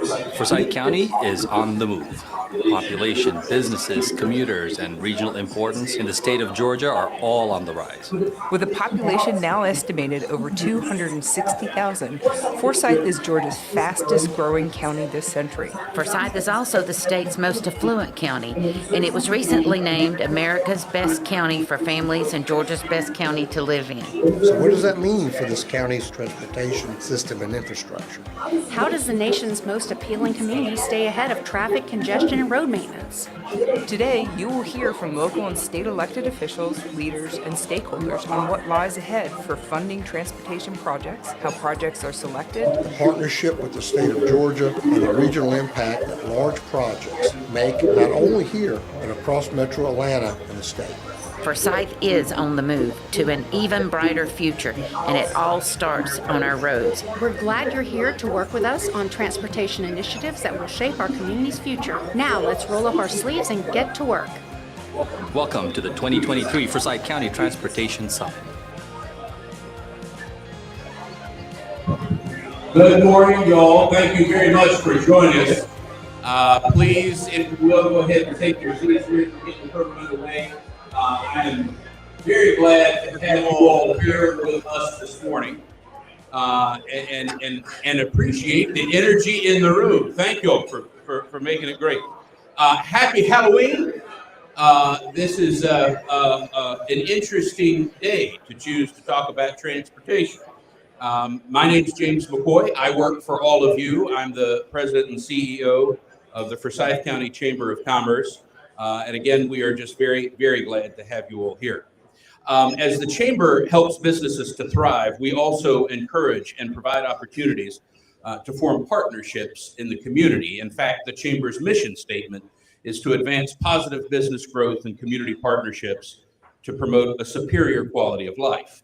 Forsyth County is on the move. Population, businesses, commuters, and regional importance in the state of Georgia are all on the rise. With a population now estimated over 260,000, Forsyth is Georgia's fastest growing county this century. Forsyth is also the state's most affluent county, and it was recently named America's Best County for Families and Georgia's Best County to live in. So what does that mean for this county's transportation system and infrastructure? How does the nation's most appealing community stay ahead of traffic congestion and road maintenance? Today, you will hear from local and state elected officials, leaders, and stakeholders on what lies ahead for funding transportation projects, how projects are selected, The partnership with the state of Georgia, and the regional impact that large projects make not only here, but across metro Atlanta and the state. Forsyth is on the move to an even brighter future, and it all starts on our roads. We're glad you're here to work with us on transportation initiatives that will shape our community's future. Now let's roll up our sleeves and get to work. Welcome to the 2023 Forsyth County Transportation Summit. Good morning, y'all. Thank you very much for joining us. Please, if you will, go ahead and take your seats here to get the program underway. I am very glad to have you all here with us this morning and appreciate the energy in the room. Thank you all for making it great. Happy Halloween. This is an interesting day to choose to talk about transportation. My name is James McCoy. I work for all of you. I'm the president and CEO of the Forsyth County Chamber of Commerce. And again, we are just very, very glad to have you all here. As the Chamber helps businesses to thrive, we also encourage and provide opportunities to form partnerships in the community. In fact, the Chamber's mission statement is to advance positive business growth and community partnerships to promote a superior quality of life.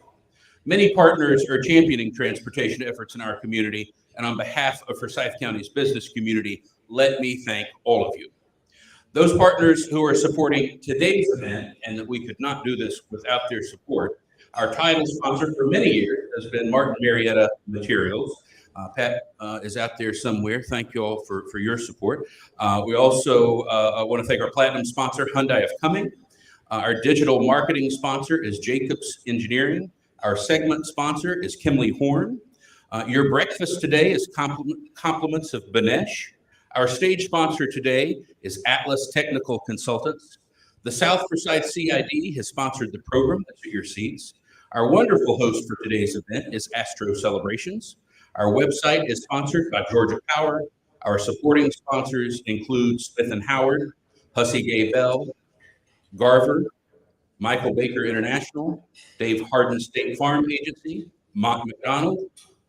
Many partners are championing transportation efforts in our community, and on behalf of Forsyth County's business community, let me thank all of you. Those partners who are supporting today's event, and that we could not do this without their support, our title sponsor for many years has been Martin Marietta Materials. Pat is out there somewhere. Thank you all for your support. We also want to thank our platinum sponsor, Hyundai of Cumming. Our digital marketing sponsor is Jacobs Engineering. Our segment sponsor is Kimley Horn. Your breakfast today is compliments of Banesh. Our stage sponsor today is Atlas Technical Consultants. The South Forsyth CID has sponsored the program that's at your seats. Our wonderful host for today's event is Astro Celebrations. Our website is sponsored by Georgia Power. Our supporting sponsors include Smith & Howard, Hussey Gay Bell, Garver, Michael Baker International, Dave Hardin State Farm Agency, Mott McDonald,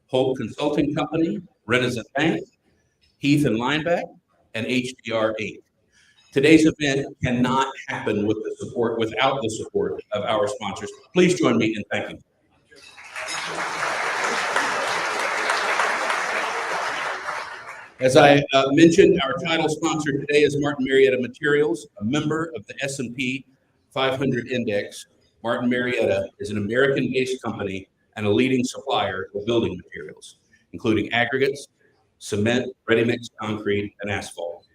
Hope Consulting Company, Renaissance Bank, Heath and Lineback, and HDR8. Today's event cannot happen without the support of our sponsors. Please join me in thanking them. As I mentioned, our title sponsor today is Martin Marietta Materials, a member of the S&P 500 Index. Martin Marietta is an American-based company and a leading supplier of building materials, including aggregates, cement, ready-mix concrete, and asphalt.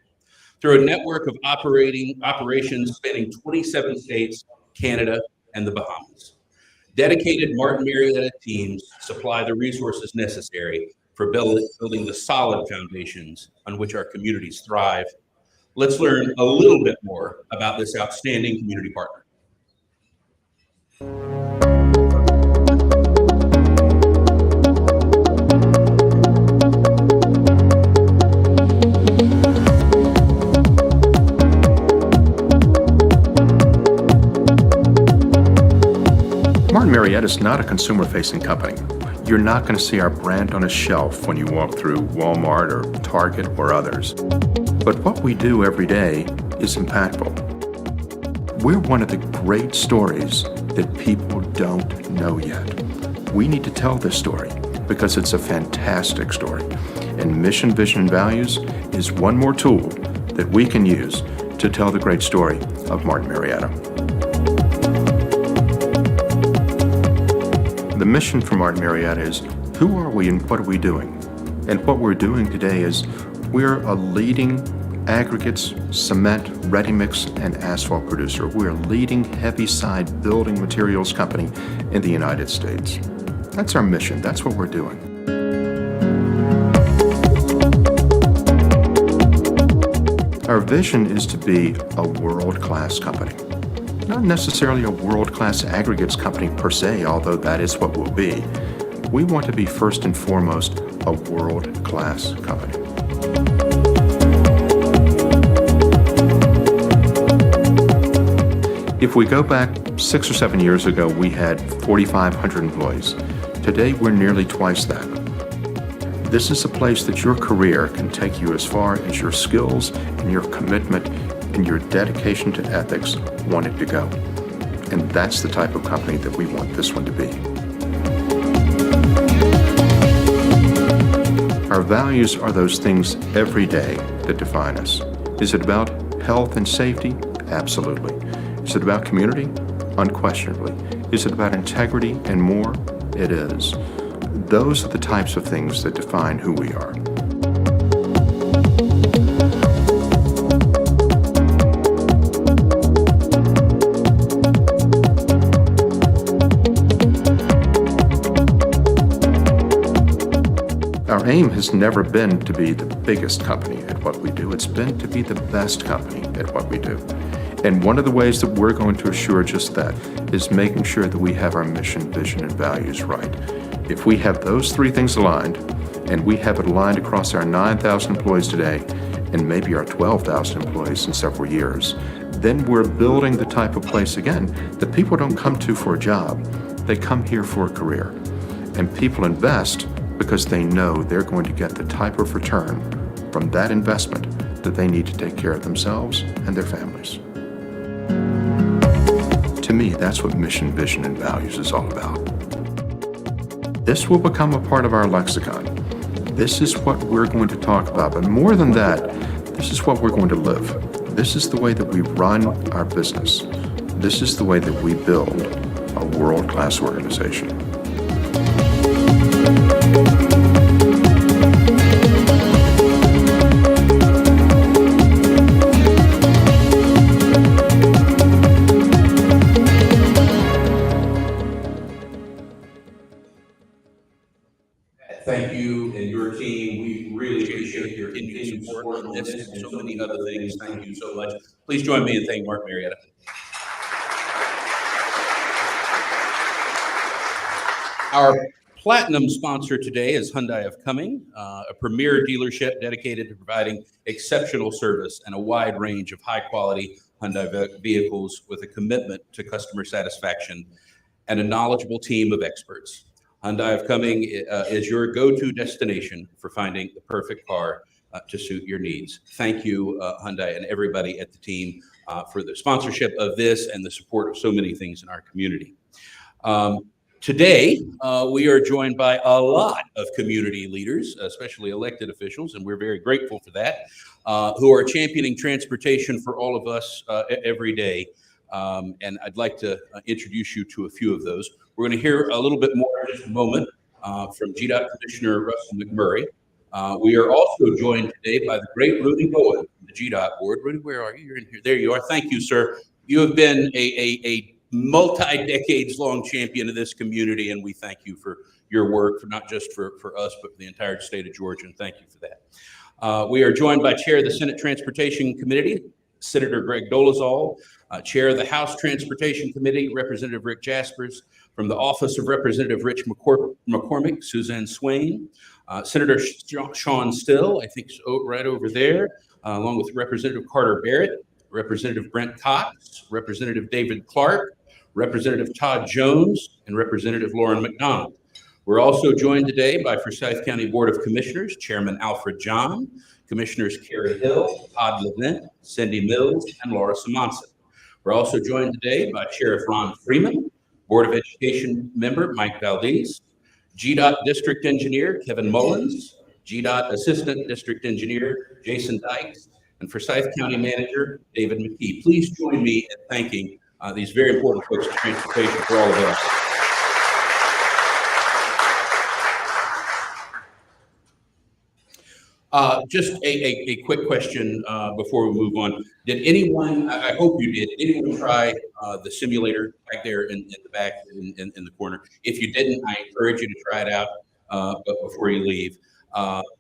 Through a network of operations spanning 27 states, Canada, and the Bahamas. Dedicated Martin Marietta teams supply the resources necessary for building the solid foundations on which our communities thrive. Let's learn a little bit more about this outstanding community partner. Martin Marietta is not a consumer-facing company. You're not going to see our brand on a shelf when you walk through Walmart or Target or others. But what we do every day is impactful. We're one of the great stories that people don't know yet. We need to tell this story because it's a fantastic story. And mission, vision, and values is one more tool that we can use to tell the great story of Martin Marietta. The mission for Martin Marietta is, who are we and what are we doing? And what we're doing today is We're a leading aggregates, cement, ready-mix, and asphalt producer. We're a leading heavy-side building materials company in the United States. That's our mission. That's what we're doing. Our vision is to be a world-class company. Not necessarily a world-class aggregates company per se, although that is what we'll be. We want to be first and foremost a world-class company. If we go back 6 or 7 years ago, we had 4,500 employees. Today, we're nearly twice that. This is a place that your career can take you as far as your skills and your commitment and your dedication to ethics want it to go. And that's the type of company that we want this one to be. Our values are those things every day that define us. Is it about health and safety? Absolutely. Is it about community? Unquestionably. Is it about integrity and more? It is. Those are the types of things that define who we are. Our aim has never been to be the biggest company at what we do. It's been to be the best company at what we do. And one of the ways that we're going to assure just that is making sure that we have our mission, vision, and values right. If we have those three things aligned, and we have it aligned across our 9,000 employees today, and maybe our 12,000 employees in several years, then we're building the type of place, again, that people don't come to for a job. They come here for a career. And people invest because they know they're going to get the type of return from that investment that they need to take care of themselves and their families. To me, that's what mission, vision, and values is all about. This will become a part of our lexicon. This is what we're going to talk about, but more than that, this is what we're going to live. This is the way that we run our business. This is the way that we build a world-class organization. Thank you and your team. We really appreciate your continued support on this and so many other things. Thank you so much. Please join me in thanking Mark Marietta. Our platinum sponsor today is Hyundai of Cumming, a premier dealership dedicated to providing exceptional service and a wide range of high-quality Hyundai vehicles with a commitment to customer satisfaction and a knowledgeable team of experts. Hyundai of Cumming is your go-to destination for finding the perfect car to suit your needs. Thank you, Hyundai, and everybody at the team for the sponsorship of this and the support of so many things in our community. Today, we are joined by a lot of community leaders, especially elected officials, and we're very grateful for that, who are championing transportation for all of us every day. And I'd like to introduce you to a few of those. We're going to hear a little bit more in just a moment from GDOT Commissioner Russell McMurray. We are also joined today by the great Rudy Bowen from the GDOT board. Rudy, where are you? You're in here. There you are. Thank you, sir. You have been a multi-decades-long champion of this community, and we thank you for your work, for not just for us, but for the entire state of Georgia, and thank you for that. We are joined by Chair of the Senate Transportation Committee, Senator Greg Dolezal, Chair of the House Transportation Committee, Representative Rick Jaspers, from the Office of Representative Rich McCormick, Suzanne Swain, Senator Sean Still, I think right over there, along with Representative Carter Barrett, Representative Brent Cox, Representative David Clark, Representative Todd Jones, and Representative Lauren McDonald. We're also joined today by Forsyth County Board of Commissioners, Chairman Alfred John, Commissioners Carrie Hill, Todd Levent, Cindy Mills, and Laura Simonson. We're also joined today by Sheriff Ron Freeman, Board of Education member Mike Valdez, GDOT District Engineer Kevin Mullins, GDOT Assistant District Engineer Jason Dykes, and Forsyth County Manager David McKee. Please join me in thanking these very important folks in transportation for all of us. Just a quick question before we move on. Did anyone, I hope you did, anyone try the simulator back there in the back in the corner? If you didn't, I encourage you to try it out before you leave.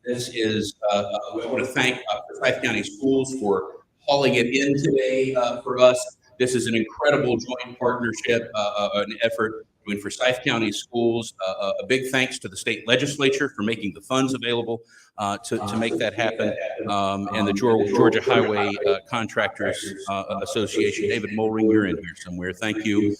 This is, I want to thank Forsyth County Schools for hauling it in today for us. This is an incredible joint partnership, an effort between Forsyth County Schools. A big thanks to the state legislature for making the funds available to make that happen, and the Georgia Highway Contractors Association. David Mollring, you're in here somewhere. Thank you.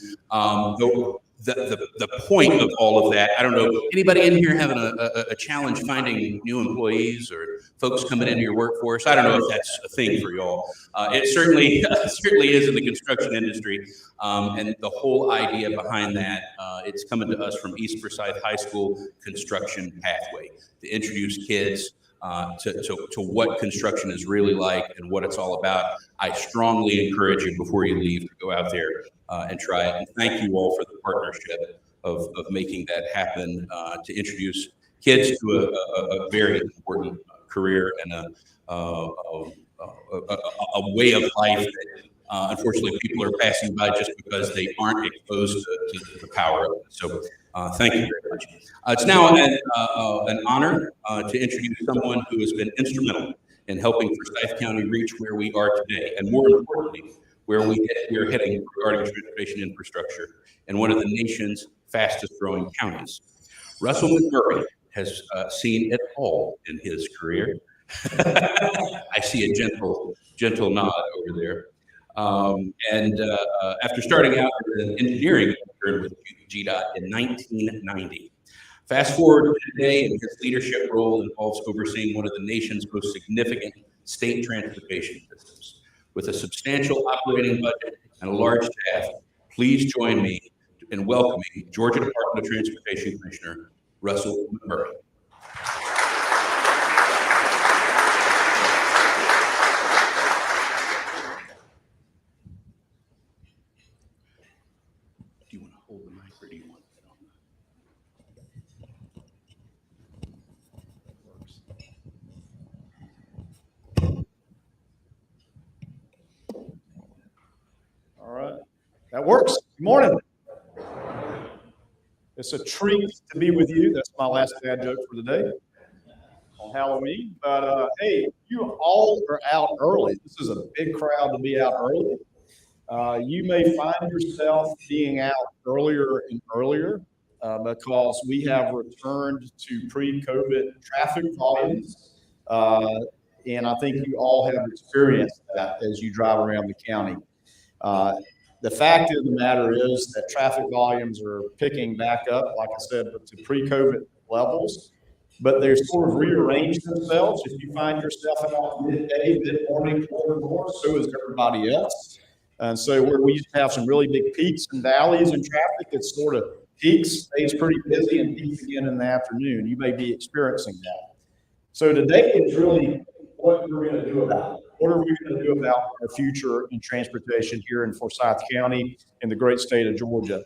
The point of all of that, I don't know, anybody in here having a challenge finding new employees or folks coming into your workforce? I don't know if that's a thing for y'all. It certainly is in the construction industry, and the whole idea behind that, it's coming to us from East Forsyth High School Construction Pathway to introduce kids to what construction is really like and what it's all about. I strongly encourage you before you leave to go out there and try it. And thank you all for the partnership of making that happen, to introduce kids to a very important career and a way of life that unfortunately people are passing by just because they aren't exposed to the power of it. So thank you very much. It's now an honor to introduce someone who has been instrumental in helping Forsyth County reach where we are today, and more importantly, where we are heading regarding transportation infrastructure in one of the nation's fastest growing counties. Russell McMurray has seen it all in his career. I see a gentle nod over there. And after starting out as an engineering intern with GDOT in 1990, fast forward to today, and his leadership role involves overseeing one of the nation's most significant state transportation systems. With a substantial operating budget and a large staff, please join me in welcoming Georgia Department of Transportation Commissioner Russell McMurray. Do you want to hold the mic, or do you want it on? All right, that works. Good morning. It's a treat to be with you. That's my last dad joke for the day on Halloween. But hey, you all are out early. This is a big crowd to be out early. You may find yourself being out earlier and earlier because we have returned to pre-COVID traffic volumes. And I think you all have experienced that as you drive around the county. The fact of the matter is that traffic volumes are picking back up, like I said, to pre-COVID levels, but they're sort of rearranged themselves. If you find yourself out midday, mid-morning, more, so is everybody else. And so where we used to have some really big peaks and valleys in traffic, it sort of peaks, stays pretty busy, and peaks again in the afternoon. You may be experiencing that. So today is really what we're going to do about it. What are we going to do about our future in transportation here in Forsyth County in the great state of Georgia?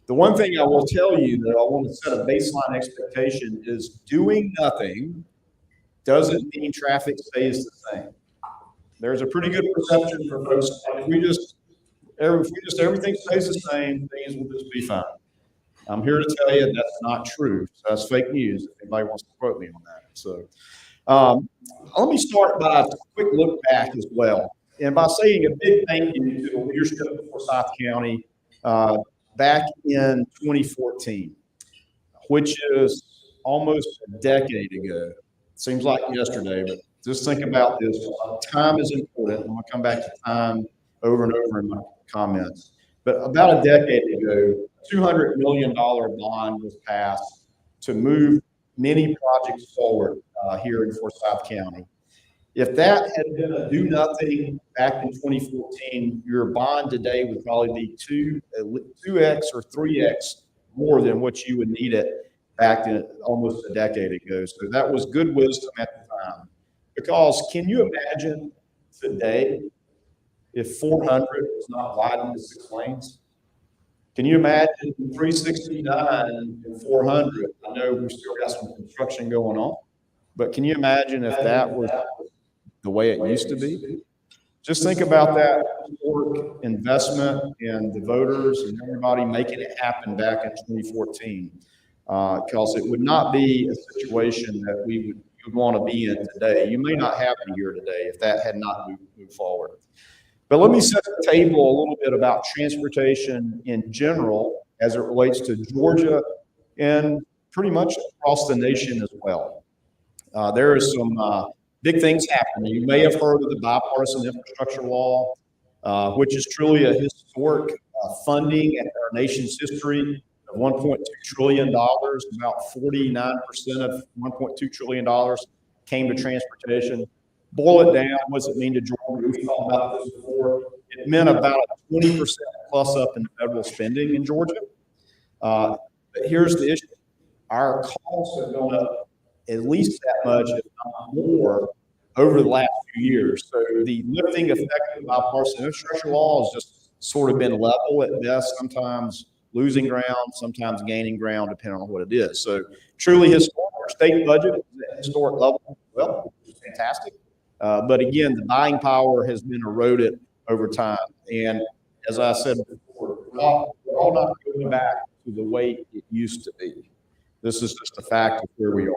The one thing I will tell you that I want to set a baseline expectation is doing nothing doesn't mean traffic stays the same. There's a pretty good perception for folks. If everything stays the same, things will just be fine. I'm here to tell you that's not true. So that's fake news. If anybody wants to quote me on that. So let me start by a quick look back as well, and by saying a big thank you to the leadership of Forsyth County back in 2014, which is almost a decade ago. Seems like yesterday, but just think about this. Time is important. I'm going to come back to time over and over in my comments. But about a decade ago, $200 million bond was passed to move many projects forward here in Forsyth County. If that had been a do nothing back in 2014, your bond today would probably be 2x or 3x more than what you would need it back in almost a decade ago. So that was good wisdom at the time. Because can you imagine today if 400 was not widened to 6 lanes? Can you imagine 369 and 400? I know we've still got some construction going on, But can you imagine if that was the way it used to be? Just think about that historic investment and the voters and everybody making it happen back in 2014. Because it would not be a situation that we would want to be in today. You may not have it here today if that had not moved forward. But let me set the table a little bit about transportation in general as it relates to Georgia and pretty much across the nation as well. There are some big things happening. You may have heard of the bipartisan infrastructure law, which is truly a historic funding in our nation's history of $1.2 trillion. About 49% of $1.2 trillion came to transportation. Boil it down, what does it mean to Georgia? We've talked about this before. It meant about a 20% plus up in federal spending in Georgia. But here's the issue. Our costs have gone up at least that much, if not more, over the last few years. So the lifting effect of bipartisan infrastructure law has just sort of been level at best, sometimes losing ground, sometimes gaining ground, depending on what it is. So truly historic. Our state budget is at historic level. Well, which is fantastic. But again, the buying power has been eroded over time. And as I said before, we're all not going back to the way it used to be. This is just a fact of where we are.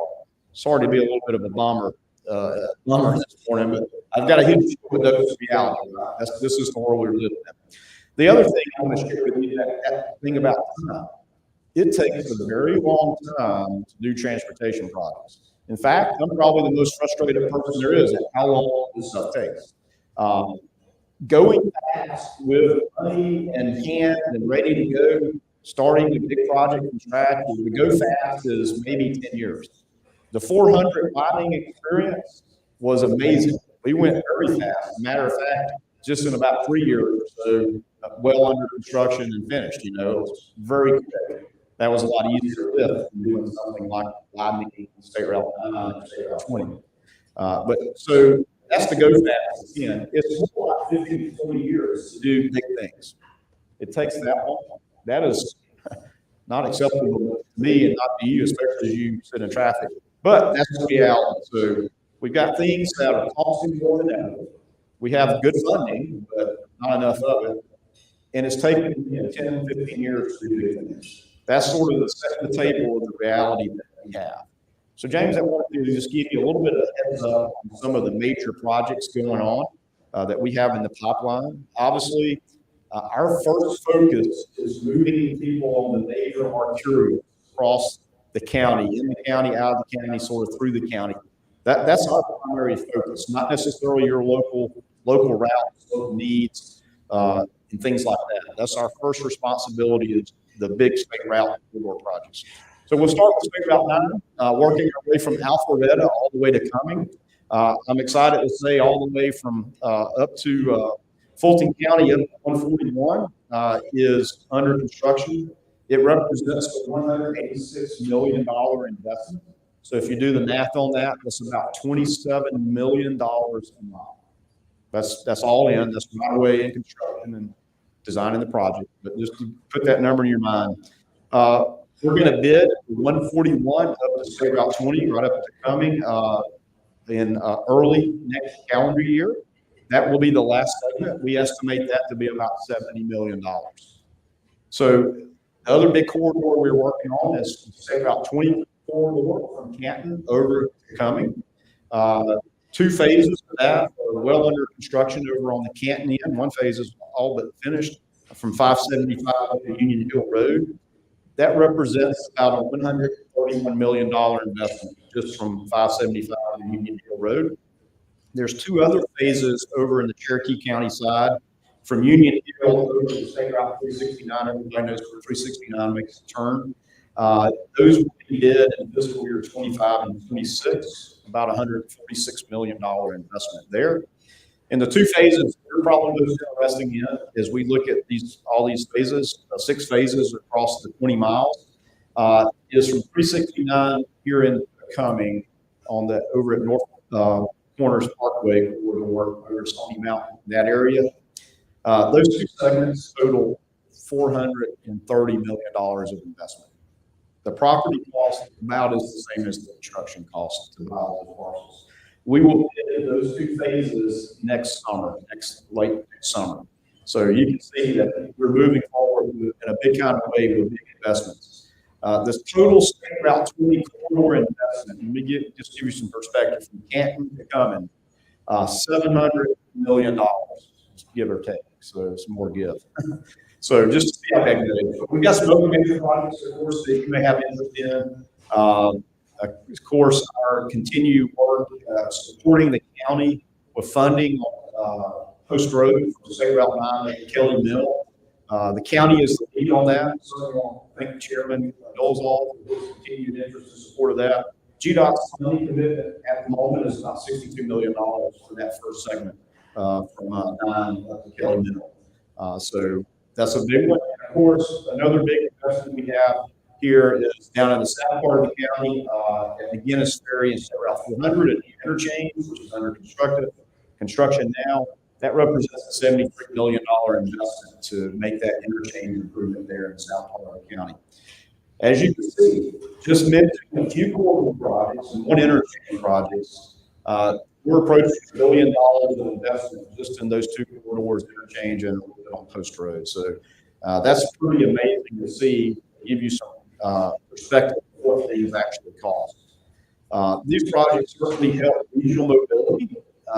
Sorry to be a little bit of a bummer this morning, but I've got a huge with those reality. This is the world we're living in. The other thing I want to share with you, that thing about time. It takes a very long time to do transportation projects. In fact, I'm probably the most frustrated person there is at how long this stuff takes. Going fast with money in hand and ready to go, starting a big project from scratch, to go fast is maybe 10 years. The 400 mining experience was amazing. We went very fast. As a matter of fact, just in about 3 years or so, well under construction and finished. You know, it was very quick. That was a lot easier to lift than doing something like widening State Route 9 and State Route 20. But so that's to go fast. Again, it's more like 50 to 40 years to do big things. It takes that long. That is not acceptable to me and not to you, especially as you sit in traffic. But that's the reality. So we've got things that are costing more than ever. We have good funding, but not enough of it. And it's taken 10, 15 years to do big things. That's sort of setting the table of the reality that we have. So, James, I wanted to just give you a little bit of a heads up on some of the major projects going on that we have in the pipeline. Obviously, our first focus is moving people on the major arterials across the county, in the county, out of the county, sort of through the county. That's our primary focus, not necessarily your local routes, local needs, and things like that. That's our first responsibility, is the big state route corridor projects. So we'll start with State Route 9, working our way from Alpharetta all the way to Cumming. I'm excited to say all the way from up to Fulton County up to 141 is under construction. It represents a $186 million investment. So if you do the math on that, that's about $27 million a month. That's all in. That's right away in construction and designing the project. But just to put that number in your mind, we're going to bid 141 up to State Route 20, right up to Cumming in early next calendar year. That will be the last segment. We estimate that to be about $70 million. So the other big corridor we're working on is State Route 20 corridor from Canton over to Cumming. 2 phases of that are well under construction over on the Canton end. One phase is all but finished from 575 up to Union Hill Road. That represents about a $131 million investment just from 575 to Union Hill Road. There's 2 other phases over in the Cherokee County side from Union Hill over to State Route 369. Everybody knows where 369 makes a turn. Those will be bid in fiscal year 25 and 26, about $146 million investment there. And the 2 phases we're probably most interesting in as we look at all these phases, 6 phases across the 20 miles, is from 369 here in Cumming over at North Corners Parkway, where we work over Stony Mountain, that area. Those 2 segments total $430 million of investment. The property cost about is the same as the construction cost to buy those parcels. We will get those two phases next late next summer. So you can see that we're moving forward in a big kind of way with big investments. This total State Route 20 corridor investment, let me just give you some perspective from Canton to Cumming, $700 million, give or take. So some more give. So just to see how big it is. We've got some other major projects, of course, that you may have interest in. Of course, our continued work supporting the county with funding on Post Road from State Route 9 to Kelly Mill. The county is the lead on that. So I thank Chairman Dolezal for his continued interest and support of that. GDOT's funding commitment at the moment is about $62 million for that first segment from 9 up to Kelly Mill. So that's a big one. And of course, another big investment we have here is down in the south part of the county at the Guinness Ferry and State Route 400 at the interchange, which is under construction now. That represents a $73 million investment to make that interchange improvement there in the south part of the county. As you can see, just mentioning a few corridor projects and one interchange projects, we're approaching $1 billion of investment just in those two corridors, interchange and on Post Road. So that's pretty amazing to see, give you some perspective of what things actually cost. These projects certainly help regional mobility,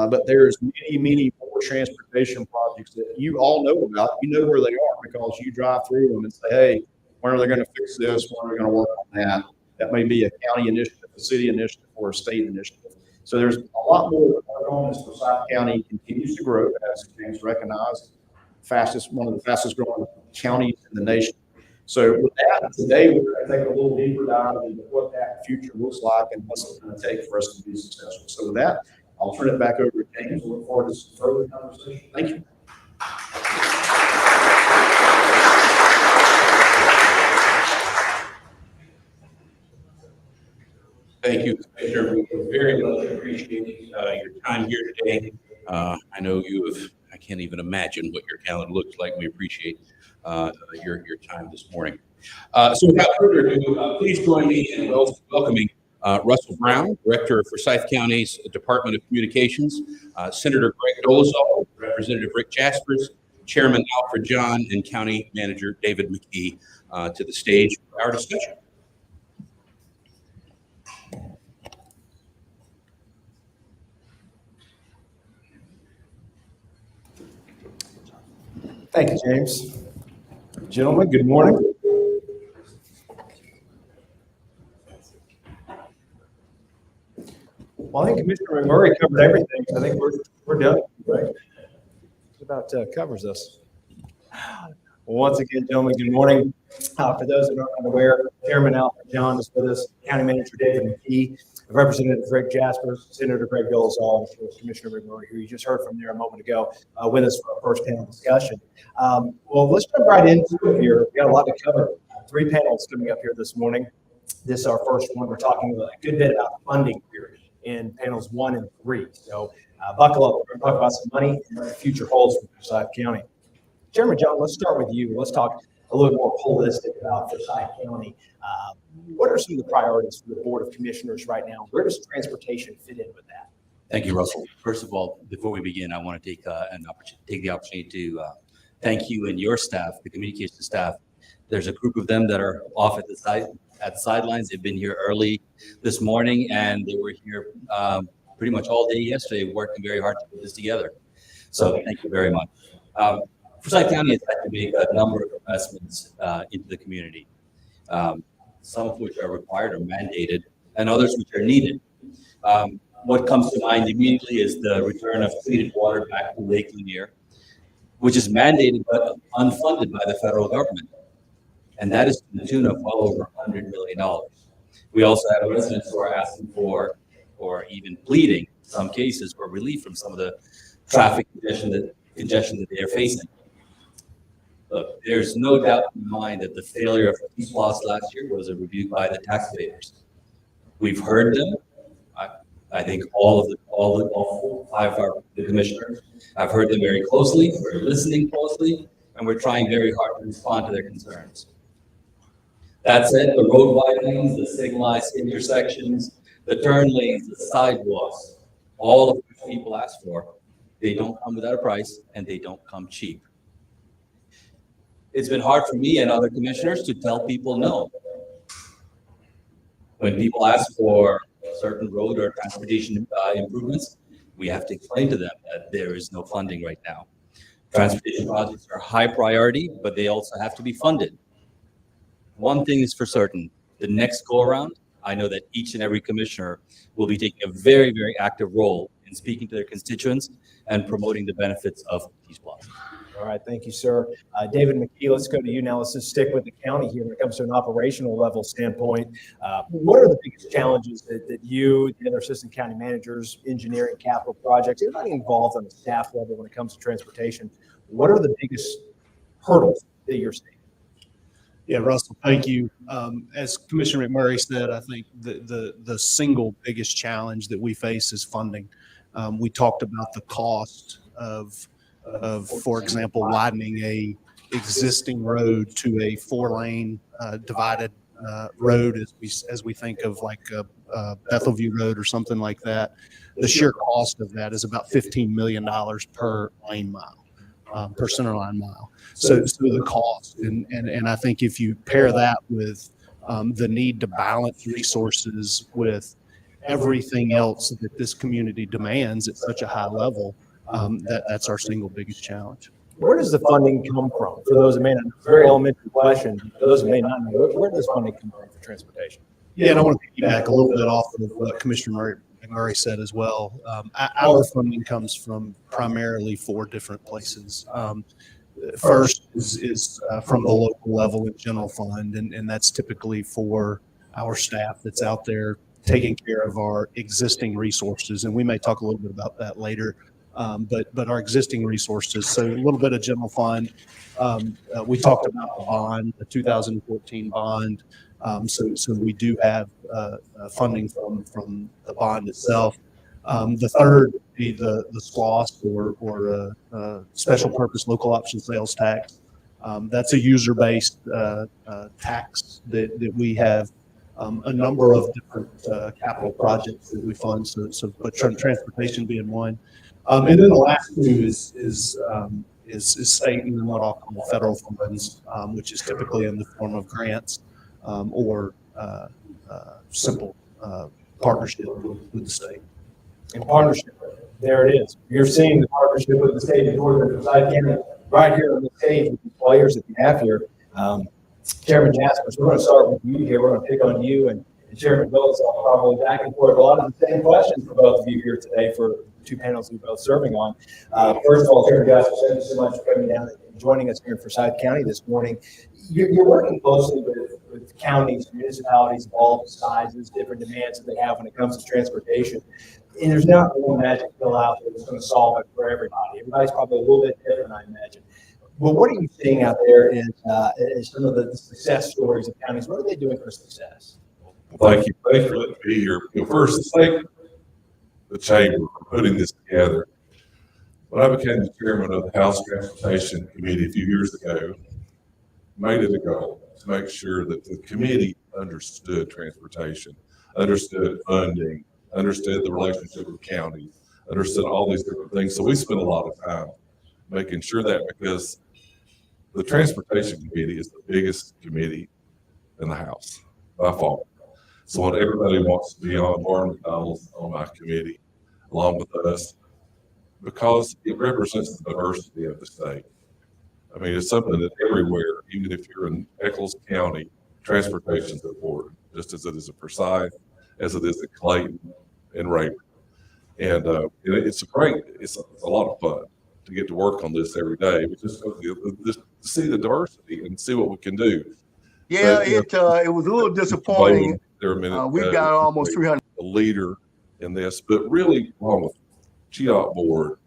but there's many more transportation projects that you all know about. You know where they are because you drive through them and say, hey, when are they going to fix this? When are they going to work on that? That may be a county initiative, a city initiative, or a state initiative. So there's a lot more that work on as Forsyth County continues to grow, as James recognized, one of the fastest growing counties in the nation. So with that, today we're going to take a little deeper dive into what that future looks like and what's it going to take for us to be successful. So with that, I'll turn it back over to James. I look forward to some further conversation. Thank you. Thank you, Commissioner. We very much appreciate your time here today. I know I can't even imagine what your calendar looks like. We appreciate your time this morning. So without further ado, please join me in welcoming Russell Brown, Director of Forsyth County's Department of Communications, Senator Greg Dolezal, Representative Rick Jaspers, Chairman Alfred John, and County Manager David McKee to the stage for our discussion. Thank you, James. Gentlemen, good morning. Well, I think Commissioner McMurray covered everything. So I think we're done, right? It about covers us. Well, once again, gentlemen, good morning. For those that aren't aware, Chairman Alfred John is with us, County Manager David McKee, Representative Rick Jaspers, Senator Greg Dolezal, and Commissioner McMurray, who you just heard from there a moment ago, with us for our first panel discussion. Well, let's jump right into it here. We got a lot to cover. 3 panels coming up here this morning. This is our first one. We're talking a good bit about funding here in panels 1 and 3. So buckle up. We're going to talk about some money and what the future holds for Forsyth County. Chairman John, let's start with you. Let's talk a little more holistic about Forsyth County. What are some of the priorities for the Board of Commissioners right now? Where does transportation fit in with that? Thank you, Russell. First of all, before we begin, I want to take the opportunity to thank you and your staff, the communications staff. There's a group of them that are off at the sidelines. They've been here early this morning, and they were here pretty much all day yesterday, working very hard to put this together. So thank you very much. Forsyth County has had to make a number of investments into the community, some of which are required or mandated, and others which are needed. What comes to mind immediately is the return of treated water back to Lake Lanier, which is mandated but unfunded by the federal government. And that is to the tune of well over $100 million. We also have residents who are asking for, or even pleading in some cases, for relief from some of the traffic congestion that they are facing. Look, there's no doubt in my mind that the failure of P-Plus last year was a rebuke by the taxpayers. We've heard them. I think all 5 of the commissioners, I've heard them very closely. We're listening closely, and we're trying very hard to respond to their concerns. That's it, the road widenings, the signalized intersections, the turn lanes, the sidewalks, all of which people ask for. They don't come without a price and they don't come cheap. It's been hard for me and other commissioners to tell people no. When people ask for certain road or transportation improvements, we have to explain to them that there is no funding right now. Transportation projects are high priority, but they also have to be funded. One thing is for certain, the next go around, I know that each and every commissioner will be taking a very, very active role in speaking to their constituents and promoting the benefits of these blocks. All right, thank you, sir. David McKee, let's go to you now. Let's just stick with the county here when it comes to an operational level standpoint. What are the biggest challenges that you, the other assistant county managers, engineering, capital projects, everybody involved on the staff level when it comes to transportation, what are the biggest hurdles that you're seeing? Yeah, Russell, thank you. As Commissioner McMurray said, I think the single biggest challenge that we face is funding. We talked about the cost of, for example, widening a existing road to a 4-lane divided road as we think of like Bethelview Road or something like that. The sheer cost of that is about $15 million per lane mile, per center line mile. So the cost, and I think if you pair that with the need to balance resources with everything else that this community demands at such a high level, that's our single biggest challenge. Where does the funding come from? For those that may not know, it's a very elementary question. For those that may not know, where does funding come from for transportation? Yeah, and I want to piggyback a little bit off of what Commissioner McMurray said as well. Our funding comes from primarily 4 different places. First is from the local level in general fund, and that's typically for our staff that's out there taking care of our existing resources. And we may talk a little bit about that later. But our existing resources, so a little bit of general fund. We talked about the bond, the 2014 bond. So we do have funding from the bond itself. The third would be the SLOSS or special purpose local option sales tax. That's a user-based tax that we have a number of different capital projects that we fund. But transportation being one. And then the last 2 is state and what I'll call federal funds, which is typically in the form of grants or simple partnership with the state. And partnership, there it is. You're seeing the partnership with the state of Georgia, Forsyth County, right here on the stage with the players that we have here. Chairman Jaspers, we're going to start with you here. We're going to pick on you and Chairman Bills. I'll probably back and forth a lot of the same questions for both of you here today for 2 panels we're both serving on. First of all, Chairman Jaspers, thank you so much for coming down and joining us here in Forsyth County this morning. You're working closely with counties, municipalities of all sizes, different demands that they have when it comes to transportation. And there's not one magic pill out there that's going to solve it for everybody. Everybody's probably a little bit different, I imagine. But what are you seeing out there in some of the success stories of counties? What are they doing for success? Well, thank you. Thanks for letting me be here. First, thank the chamber for putting this together. When I became the chairman of the House Transportation Committee a few years ago, made it a goal to make sure that the committee understood transportation, understood funding, understood the relationship with counties, understood all these different things. So we spent a lot of time making sure that, because the Transportation Committee is the biggest committee in the House by far. So when everybody wants to be on, Warren McDonald's on my committee, along with us, because it represents the diversity of the state. I mean, it's something that everywhere, even if you're in Eccles County, transportation is important, just as it is at Forsyth, as it is at Clayton and Rayburn. And it's a lot of fun to get to work on this every day, but just to see the diversity and see what we can do. Yeah, it was a little disappointing. We've got almost 300. A leader in this, but really, along with GDOT board,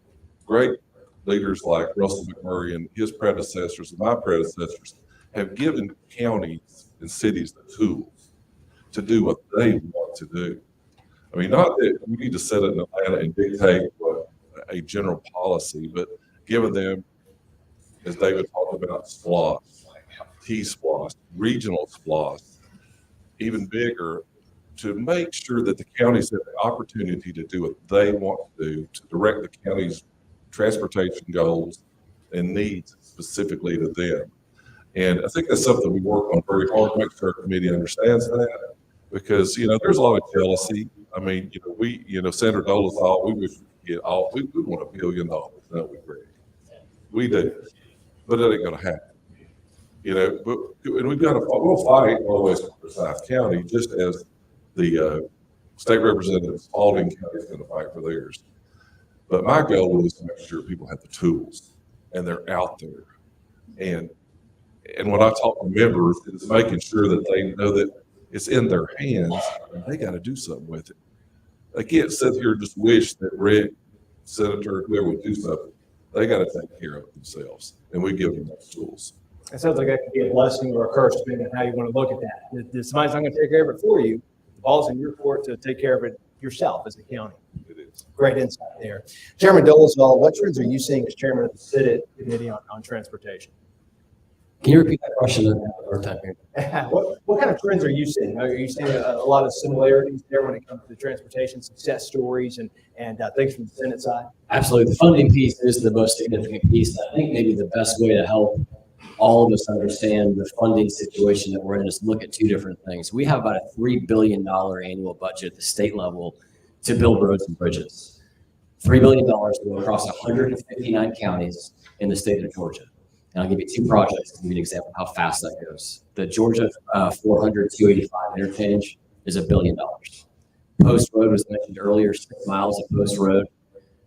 great leaders like Russell McMurray and his predecessors and my predecessors have given counties and cities the tools to do what they want to do. I mean, not that we need to sit in Atlanta and dictate what a general policy, but giving them, as David talked about, SPLOST, T-SPLOST, regional SPLOST, even bigger, to make sure that the counties have the opportunity to do what they want to do, to direct the county's transportation goals and needs specifically to them. And I think that's something we work on very hard to make sure our committee understands that, because, there's a lot of jealousy. I mean, Senator Dola thought we would get we want $1 billion, don't we, Greg? We do, but it ain't gonna happen. And we'll fight always for Forsyth County, just as the state representative Spalding County is going to fight for theirs. But my goal is to make sure people have the tools and they're out there. And when I talk to members, it's making sure that they know that it's in their hands and they got to do something with it. They can't sit here and just wish that Rick, Senator, whoever would do something. They got to take care of it themselves, and we give them those tools. It sounds like that could be a blessing or a curse, depending on how you want to look at that. Somebody's not going to take care of it for you. The ball's in your court to take care of it yourself as a county. It is. Great insight there. Chairman Dolezal, what trends are you seeing as chairman of the Senate Committee on Transportation? Can you repeat that question one time here? What kind of trends are you seeing? Are you seeing a lot of similarities there when it comes to the transportation success stories and things from the Senate side? Absolutely. The funding piece is the most significant piece. I think maybe the best way to help all of us understand the funding situation that we're in is look at two different things. We have about a $3 billion annual budget at the state level to build roads and bridges. $3 billion to go across 159 counties in the state of Georgia. And I'll give you two projects to give you an example of how fast that goes. The Georgia 400-285 interchange is $1 billion. Post Road was mentioned earlier, 6 miles of Post Road.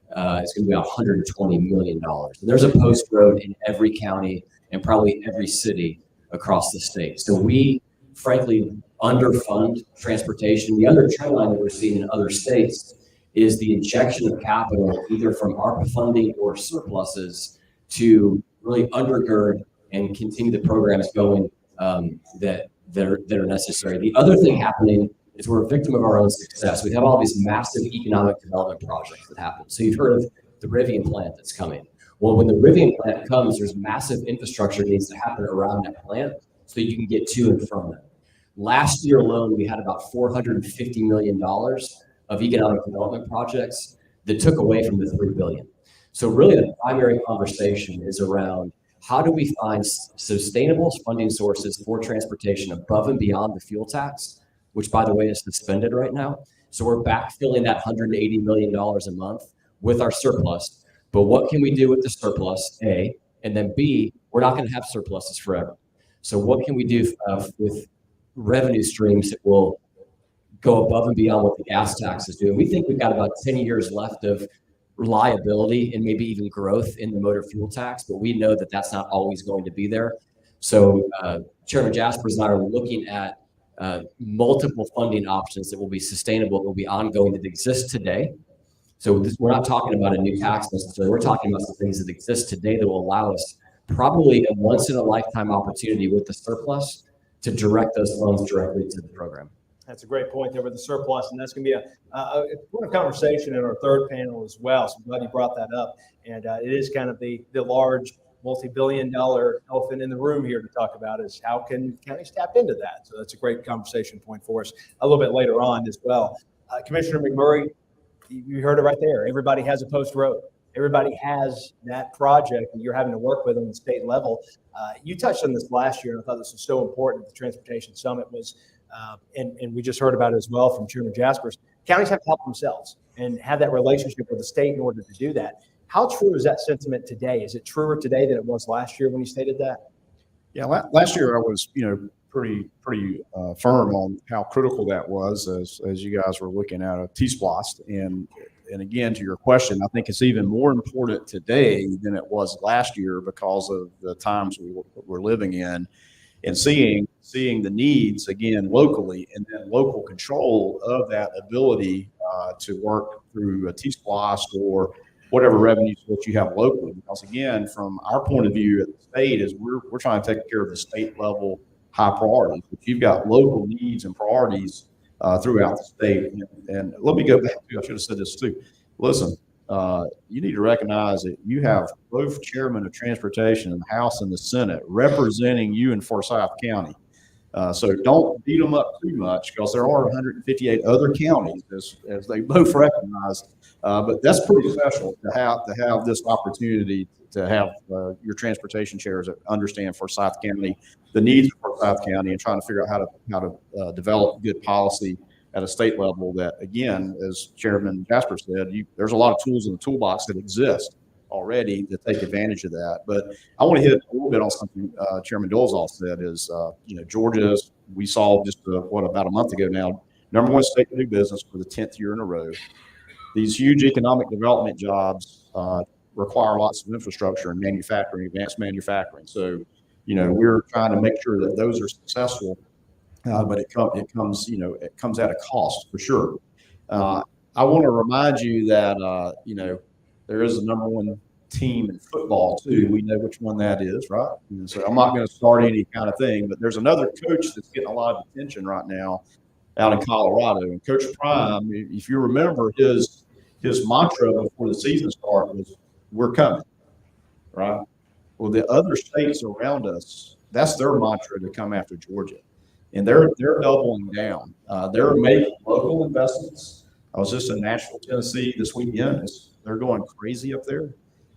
It's going to be $120 million. There's a Post Road in every county and probably every city across the state. So we, frankly, underfund transportation. The other trend line that we're seeing in other states is the injection of capital, either from ARPA funding or surpluses, to really undergird and continue the programs going that are necessary. The other thing happening is we're a victim of our own success. We have all these massive economic development projects that happen. So you've heard of the Rivian plant that's coming. Well, when the Rivian plant comes, there's massive infrastructure needs to happen around that plant so you can get to and from it. Last year alone, we had about $450 million of economic development projects that took away from the $3 billion. So really the primary conversation is around how do we find sustainable funding sources for transportation above and beyond the fuel tax, which by the way is suspended right now. So we're backfilling that $180 million a month with our surplus. But what can we do with the surplus, A, and then B, we're not going to have surpluses forever. So what can we do with revenue streams that will go above and beyond what the gas taxes do? And we think we've got about 10 years left of reliability and maybe even growth in the motor fuel tax, but we know that that's not always going to be there. So Chairman Jaspers and I are looking at multiple funding options that will be sustainable, that will be ongoing, that exist today. So we're not talking about a new tax necessarily. We're talking about some things that exist today that will allow us probably a once-in-a-lifetime opportunity with the surplus to direct those funds directly to the program. That's a great point there with the surplus, and that's going to be a point of conversation in our third panel as well. So I'm glad you brought that up. And it is kind of the large multi-billion-dollar elephant in the room here to talk about is how can counties tap into that? So that's a great conversation point for us a little bit later on as well. Commissioner McMurray, you heard it right there. Everybody has a Post Road. Everybody has that project that you're having to work with on the state level. You touched on this last year, and I thought this was so important. The Transportation Summit was, and we just heard about it as well from Chairman Jaspers. Counties have to help themselves and have that relationship with the state in order to do that. How true is that sentiment today? Is it truer today than it was last year when you stated that? Yeah, last year I was, pretty firm on how critical that was as you guys were looking at a T-SPLOST. And again, to your question, I think it's even more important today than it was last year because of the times we're living in, and seeing the needs again locally, and then local control of that ability to work through a T-SPLOST or whatever revenues that you have locally. Because again, from our point of view at the state, is we're trying to take care of the state level high priorities, but you've got local needs and priorities throughout the state. And let me go back to, I should have said this too. Listen, you need to recognize that you have both chairmen of transportation in the House and the Senate representing you in Forsyth County. So don't beat them up too much because there are 158 other counties as they both recognize. But that's pretty special to have this opportunity to have your transportation chairs that understand Forsyth County, the needs of Forsyth County, and trying to figure out how to develop good policy at a state level. That, again, as Chairman Jasper said, there's a lot of tools in the toolbox that exist already to take advantage of that. But I want to hit a little bit on something Chairman Dolezal said is, Georgia, we saw just about a month ago now, #1 state to do business for the 10th year in a row. These huge economic development jobs require lots of infrastructure and manufacturing, advanced manufacturing. So, we're trying to make sure that those are successful, but it comes at a cost for sure. I want to remind you that, there is a #1 team in football too. We know which one that is, right? And so I'm not going to start any kind of thing, but there's another coach that's getting a lot of attention right now out in Colorado. And Coach Prime, if you remember, his mantra before the season started was, "We're coming," right? Well, the other states around us, that's their mantra to come after Georgia. And they're doubling down. They're making local investments. I was just in Nashville, Tennessee this weekend. They're going crazy up there.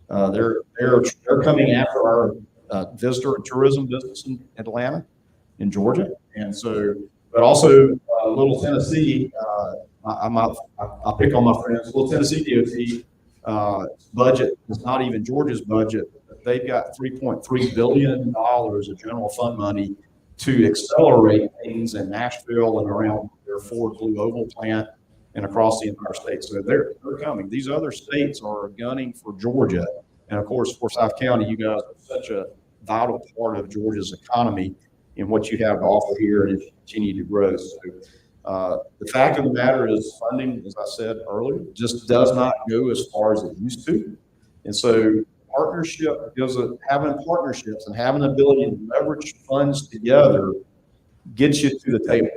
They're coming after our visitor and tourism business in Atlanta, in Georgia, and so, but also Little Tennessee. I'll pick on my friends. Little Tennessee DOT budget is not even Georgia's budget. They've got $3.3 billion of general fund money to accelerate things in Nashville and around their Ford Blue Oval plant and across the entire state. So they're coming. These other states are gunning for Georgia. And of course, Forsyth County, you guys are such a vital part of Georgia's economy in what you have to offer here and continue to grow. So the fact of the matter is funding, as I said earlier, just does not go as far as it used to. And so having partnerships and having the ability to leverage funds together gets you to the table.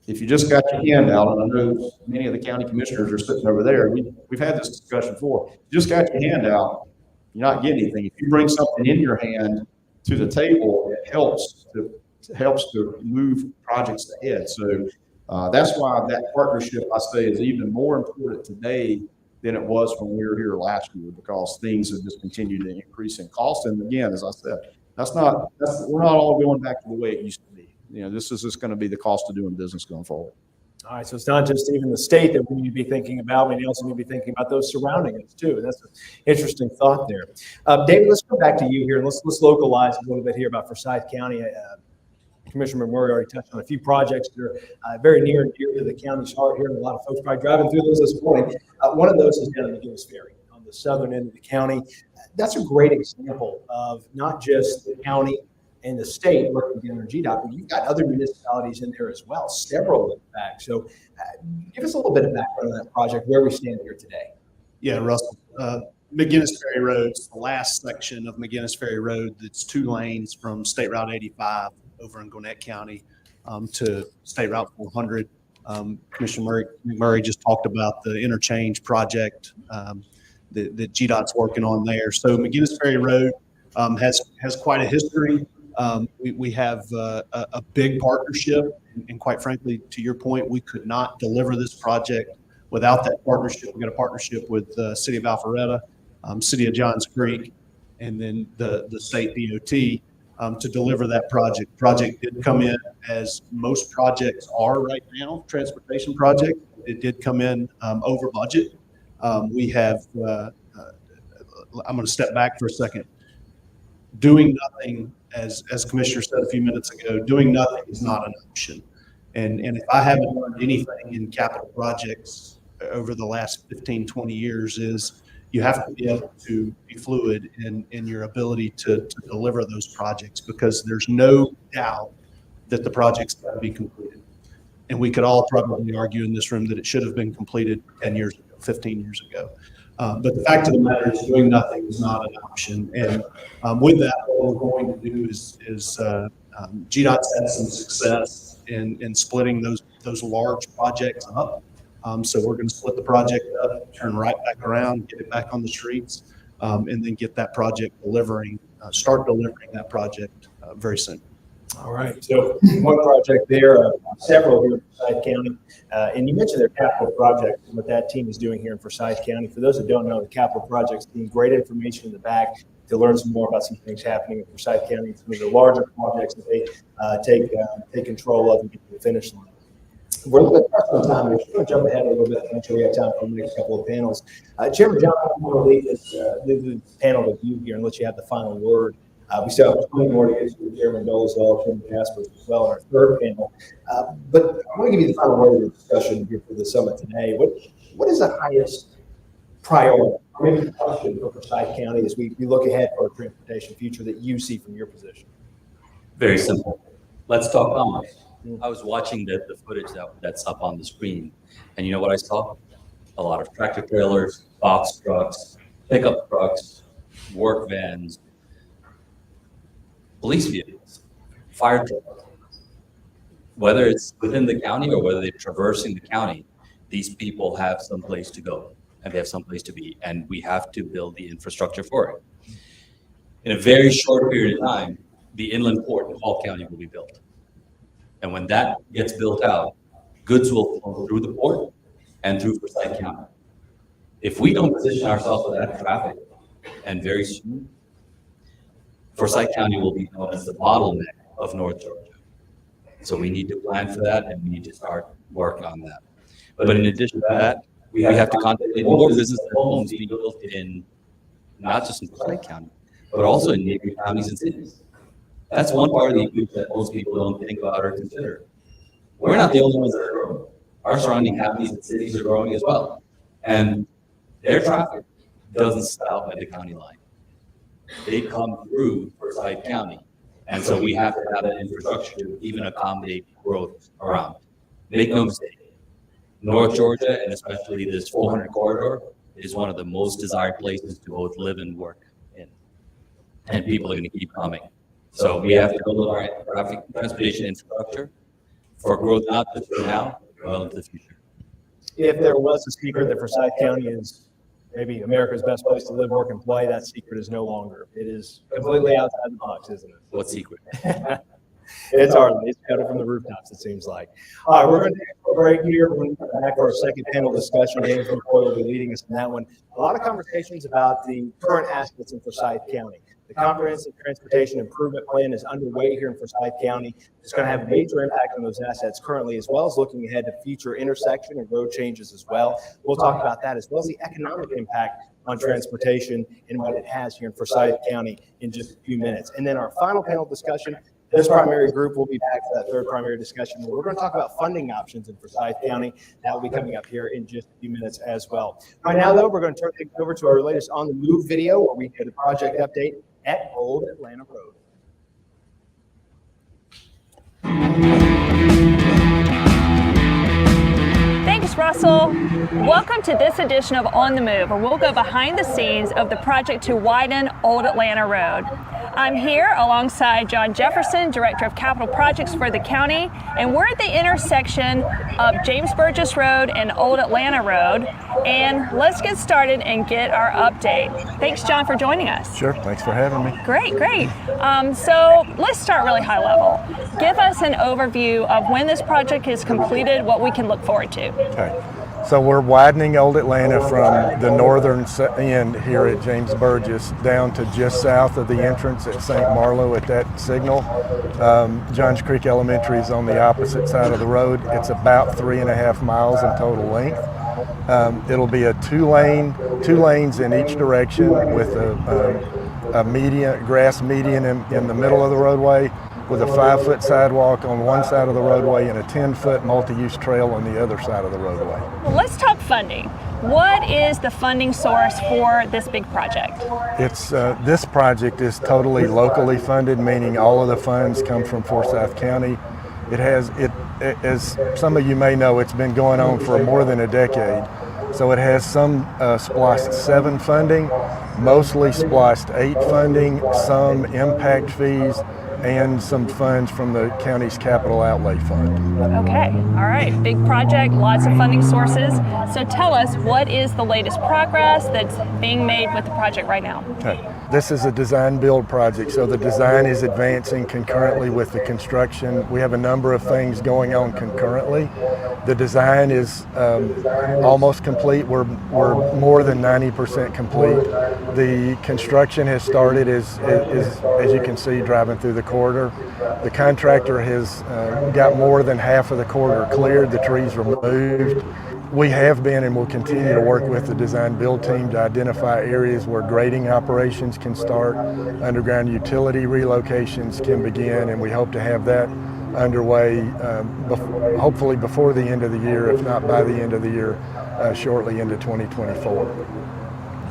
If you just got your hand out, and I know many of the county commissioners are sitting over there, we've had this discussion before. You just got your hand out, you're not getting anything. If you bring something in your hand to the table, it helps to move projects ahead. So that's why that partnership, I say, is even more important today than it was when we were here last year, because things have just continued to increase in cost. And again, as I said, we're not all going back to the way it used to be. This is just going to be the cost of doing business going forward. All right, so it's not just even the state that we need to be thinking about. We also need to be thinking about those surrounding us too. And that's an interesting thought there. David, let's go back to you here. Let's localize a little bit here about Forsyth County. Commissioner McMurray already touched on a few projects that are very near and dear to the county's heart here, and a lot of folks probably driving through those this morning. One of those is down in McGinnis Ferry on the southern end of the county. That's a great example of not just the county and the state working together in GDOT, but you've got other municipalities in there as well, several in fact. So give us a little bit of background on that project, where we stand here today. Yeah, Russell. McGinnis Ferry Road is the last section of McGinnis Ferry Road that's 2 lanes from State Route 85 over in Gwinnett County to State Route 400. Commissioner McMurray just talked about the interchange project that GDOT's working on there. So McGinnis Ferry Road has quite a history. We have a big partnership, and quite frankly, to your point, we could not deliver this project without that partnership. We got a partnership with the City of Alpharetta, City of Johns Creek, and then the state DOT to deliver that project. Project did come in, as most projects are right now, transportation project. It did come in over budget. We have, I'm going to step back for a second. Doing nothing, as Commissioner said a few minutes ago, doing nothing is not an option. And if I haven't learned anything in capital projects over the last 15, 20 years, is you have to be able to be fluid in your ability to deliver those projects, because there's no doubt that the project's got to be completed. And we could all probably argue in this room that it should have been completed 10 years ago, 15 years ago. But the fact of the matter is, doing nothing is not an option. And with that, what we're going to do is GDOT's had some success in splitting those large projects up. So we're going to split the project up, turn right back around, get it back on the streets, and then get that project start delivering that project very soon. All right. So one project there, several here in Forsyth County. And you mentioned their capital project and what that team is doing here in Forsyth County. For those that don't know, the capital project's team, great information in the back to learn some more about some things happening in Forsyth County, some of the larger projects that they take control of and get to the finish line. We're a little bit pressed on time. We're just going to jump ahead a little bit. I'm sure we have time for the next couple of panels. Chairman John, I'm going to leave the panel with you here and let you have the final word. We still have 20 more to get to. Chairman Dolezal, Chairman Jasper as well in our third panel. But I want to give you the final word of the discussion here for the summit today. What is the highest priority, or maybe the question for Forsyth County as we look ahead for our transportation future that you see from your position? Very simple. Let's talk commerce. I was watching the footage that's up on the screen, and you know what I saw? A lot of tractor trailers, box trucks, pickup trucks, work vans, police vehicles, fire trucks. Whether it's within the county or whether they're traversing the county, these people have some place to go and they have some place to be, and we have to build the infrastructure for it. In a very short period of time, the inland port in Hall County will be built. And when that gets built out, goods will flow through the port and through Forsyth County. If we don't position ourselves for that traffic, and very soon, Forsyth County will be known as the bottleneck of North Georgia. So we need to plan for that, and we need to start work on that. But in addition to that, we have to contemplate more business and homes being built in, not just in Forsyth County, but also in neighboring counties and cities. That's one part of the equation that most people don't think about or consider. We're not the only ones that are growing. Our surrounding counties and cities are growing as well. And their traffic doesn't stop at the county line. They come through Forsyth County. And so we have to have that infrastructure to even accommodate growth around. Make no mistake, North Georgia, and especially this 400 corridor, is one of the most desired places to both live and work in. And people are going to keep coming. So we have to build our traffic transportation infrastructure for growth, not just for now, but well into the future. If there was a secret that Forsyth County is maybe America's best place to live, work, and play, that secret is no longer. It is completely outside the box, isn't it? What secret? It's hard. It's cut it from the rooftops, it seems like. All right, we're going to take a break here. We're going to come back for our second panel discussion. James McCoy will be leading us in that one. A lot of conversations about the current assets in Forsyth County. The Comprehensive Transportation Improvement Plan is underway here in Forsyth County. It's going to have a major impact on those assets currently, as well as looking ahead to future intersection and road changes as well. We'll talk about that, as well as the economic impact on transportation and what it has here in Forsyth County in just a few minutes. And then our final panel discussion, this primary group will be back for that third primary discussion, where we're going to talk about funding options in Forsyth County. That will be coming up here in just a few minutes as well. Right now, though, we're going to turn things over to our latest On the Move video, where we get a project update at Old Atlanta Road. Thanks, Russell. Welcome to this edition of On the Move, where we'll go behind the scenes of the project to widen Old Atlanta Road. I'm here alongside John Jefferson, Director of Capital Projects for the county, and we're at the intersection of James Burgess Road and Old Atlanta Road. And let's get started and get our update. Thanks, John, for joining us. Sure, thanks for having me. Great. So let's start really high level. Give us an overview of when this project is completed, what we can look forward to. Okay. So we're widening Old Atlanta from the northern end here at James Burgess down to just south of the entrance at St. Marlowe at that signal. Johns Creek Elementary is on the opposite side of the road. It's about 3.5 miles in total length. It'll be a two lanes in each direction with a grass median in the middle of the roadway, with a 5-foot sidewalk on one side of the roadway and a 10-foot multi-use trail on the other side of the roadway. Well, let's talk funding. What is the funding source for this big project? It's this project is totally locally funded, meaning all of the funds come from Forsyth County. As some of you may know, it's been going on for more than a decade. So it has some SPLOST 7 funding, mostly SPLOST 8 funding, some impact fees, and some funds from the county's capital outlay fund. Okay, all right, big project, lots of funding sources. So tell us, what is the latest progress that's being made with the project right now? Okay. This is a design build project, so the design is advancing concurrently with the construction. We have a number of things going on concurrently. The design is almost complete. We're more than 90% complete. The construction has started as you can see driving through the corridor. The contractor has got more than half of the corridor cleared, the trees removed. We have been and will continue to work with the design build team to identify areas where grading operations can start, underground utility relocations can begin, and we hope to have that underway hopefully before the end of the year, if not by the end of the year, shortly into 2024.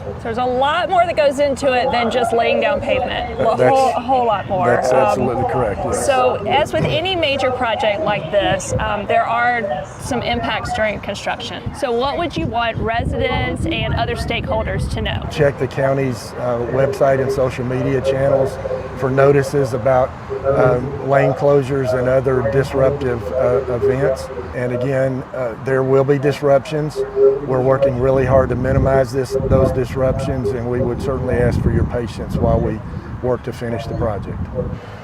So there's a lot more that goes into it than just laying down pavement. A whole lot more. That's absolutely correct. Yes. So as with any major project like this, there are some impacts during construction. So what would you want residents and other stakeholders to know? Check the county's website and social media channels for notices about lane closures and other disruptive events. And again, there will be disruptions. We're working really hard to minimize those disruptions, and we would certainly ask for your patience while we work to finish the project.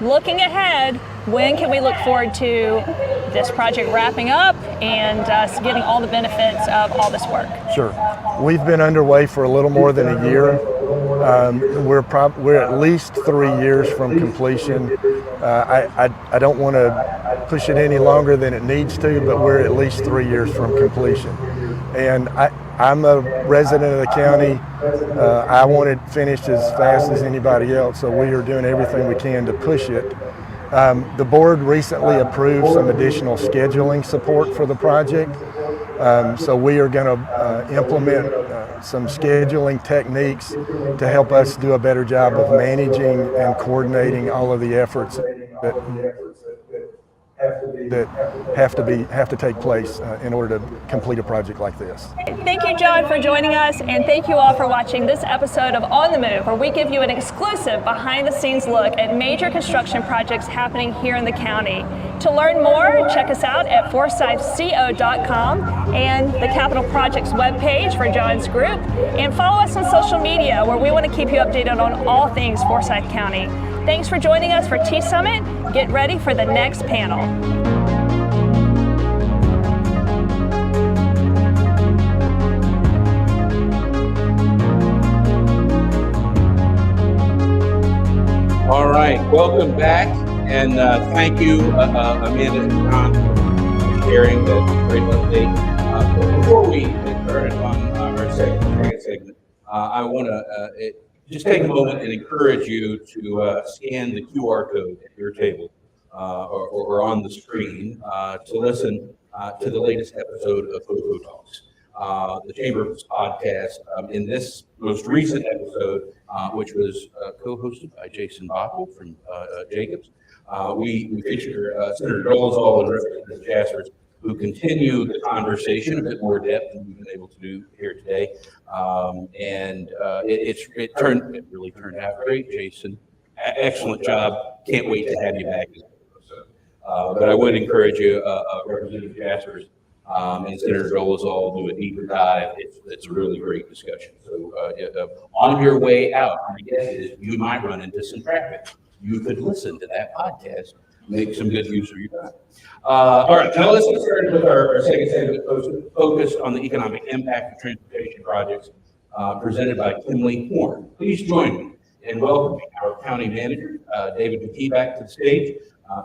Looking ahead, when can we look forward to this project wrapping up and getting all the benefits of all this work? Sure. We've been underway for a little more than a year. We're at least 3 years from completion. I don't want to push it any longer than it needs to, but we're at least 3 years from completion. And I'm a resident of the county. I want it finished as fast as anybody else, so we are doing everything we can to push it. The board recently approved some additional scheduling support for the project. So we are going to implement some scheduling techniques to help us do a better job of managing and coordinating all of the efforts that have to take place in order to complete a project like this. Thank you, John, for joining us, and thank you all for watching this episode of On the Move, where we give you an exclusive behind-the-scenes look at major construction projects happening here in the county. To learn more, check us out at forsythco.com and the Capital Projects webpage for John's group, and follow us on social media, where we want to keep you updated on all things Forsyth County. Thanks for joining us for T-Summit. Get ready for the next panel. All right, welcome back, and thank you, Amanda and John, for sharing that great update. Before we get started on our second segment, I want to just take a moment and encourage you to scan the QR code at your table or on the screen to listen to the latest episode of Coco Talks, the Chamber's podcast. In this most recent episode, which was co-hosted by Jason Bockel from Jacobs, we feature Senator Dolezal and Representative Jaspers, who continue the conversation a bit more depth than we've been able to do here today. It really turned out great, Jason. Excellent job. Can't wait to have you back. But I would encourage you, Representative Jaspers and Senator Dolezal, do a deeper dive. It's a really great discussion. So on your way out, my guess is you might run into some traffic. You could listen to that podcast, make some good use of your time. All right, now let's get started with our second segment focused on the economic impact of transportation projects presented by Kimley Horn. Please join me in welcoming our county manager, David McKee, back to the stage,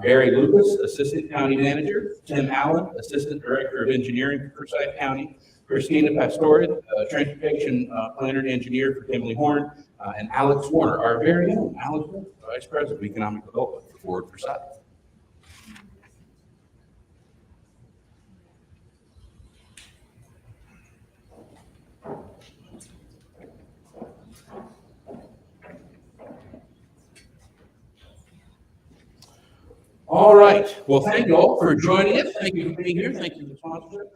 Barry Lucas, Assistant County Manager, Tim Allen, Assistant Director of Engineering for Forsyth County, Christina Pastore, Transportation Planner and Engineer for Kimley Horn, and Alex Warner, our very own Alex Warner, Vice President of Economic Development for Forward Forsyth. All right. Well, thank you all for joining us. Thank you for being here. Thank you for the sponsorship.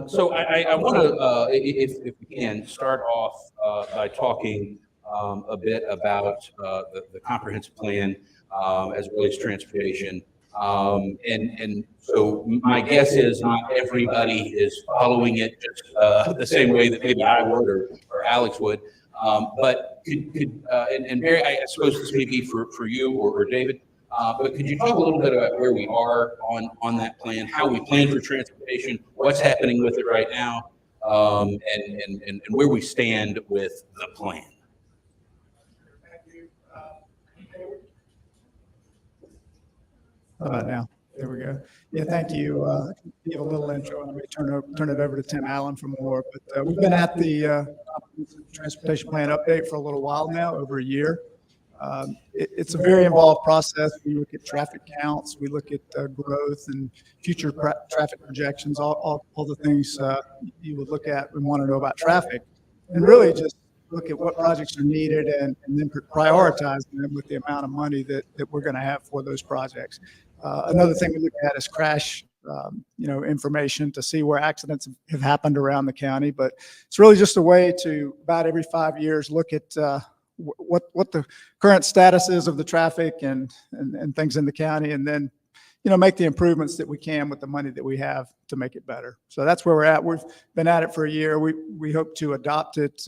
So I want to, if we can, start off by talking a bit about the comprehensive plan as it relates to transportation. And so my guess is not everybody is following it just the same way that maybe I would or Alex would. But and Barry, I suppose this may be for you or David, but could you talk a little bit about where we are on that plan, how we plan for transportation, what's happening with it right now, and where we stand with the plan? How about now? There we go. Yeah, thank you. Give a little intro, and I'm going to turn it over to Tim Allen for more. But we've been at the transportation plan update for a little while now, over a year. It's a very involved process. We look at traffic counts, we look at growth and future traffic projections, all the things you would look at and want to know about traffic, and really just look at what projects are needed and then prioritize them with the amount of money that we're going to have for those projects. Another thing we look at is crash information to see where accidents have happened around the county. But it's really just a way to, about every 5 years, look at what the current status is of the traffic and things in the county, and then make the improvements that we can with the money that we have to make it better. So that's where we're at. We've been at it for a year. We hope to adopt it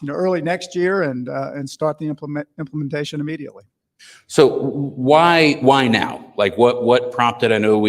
early next year and start the implementation immediately. So why now? Like what prompted? I know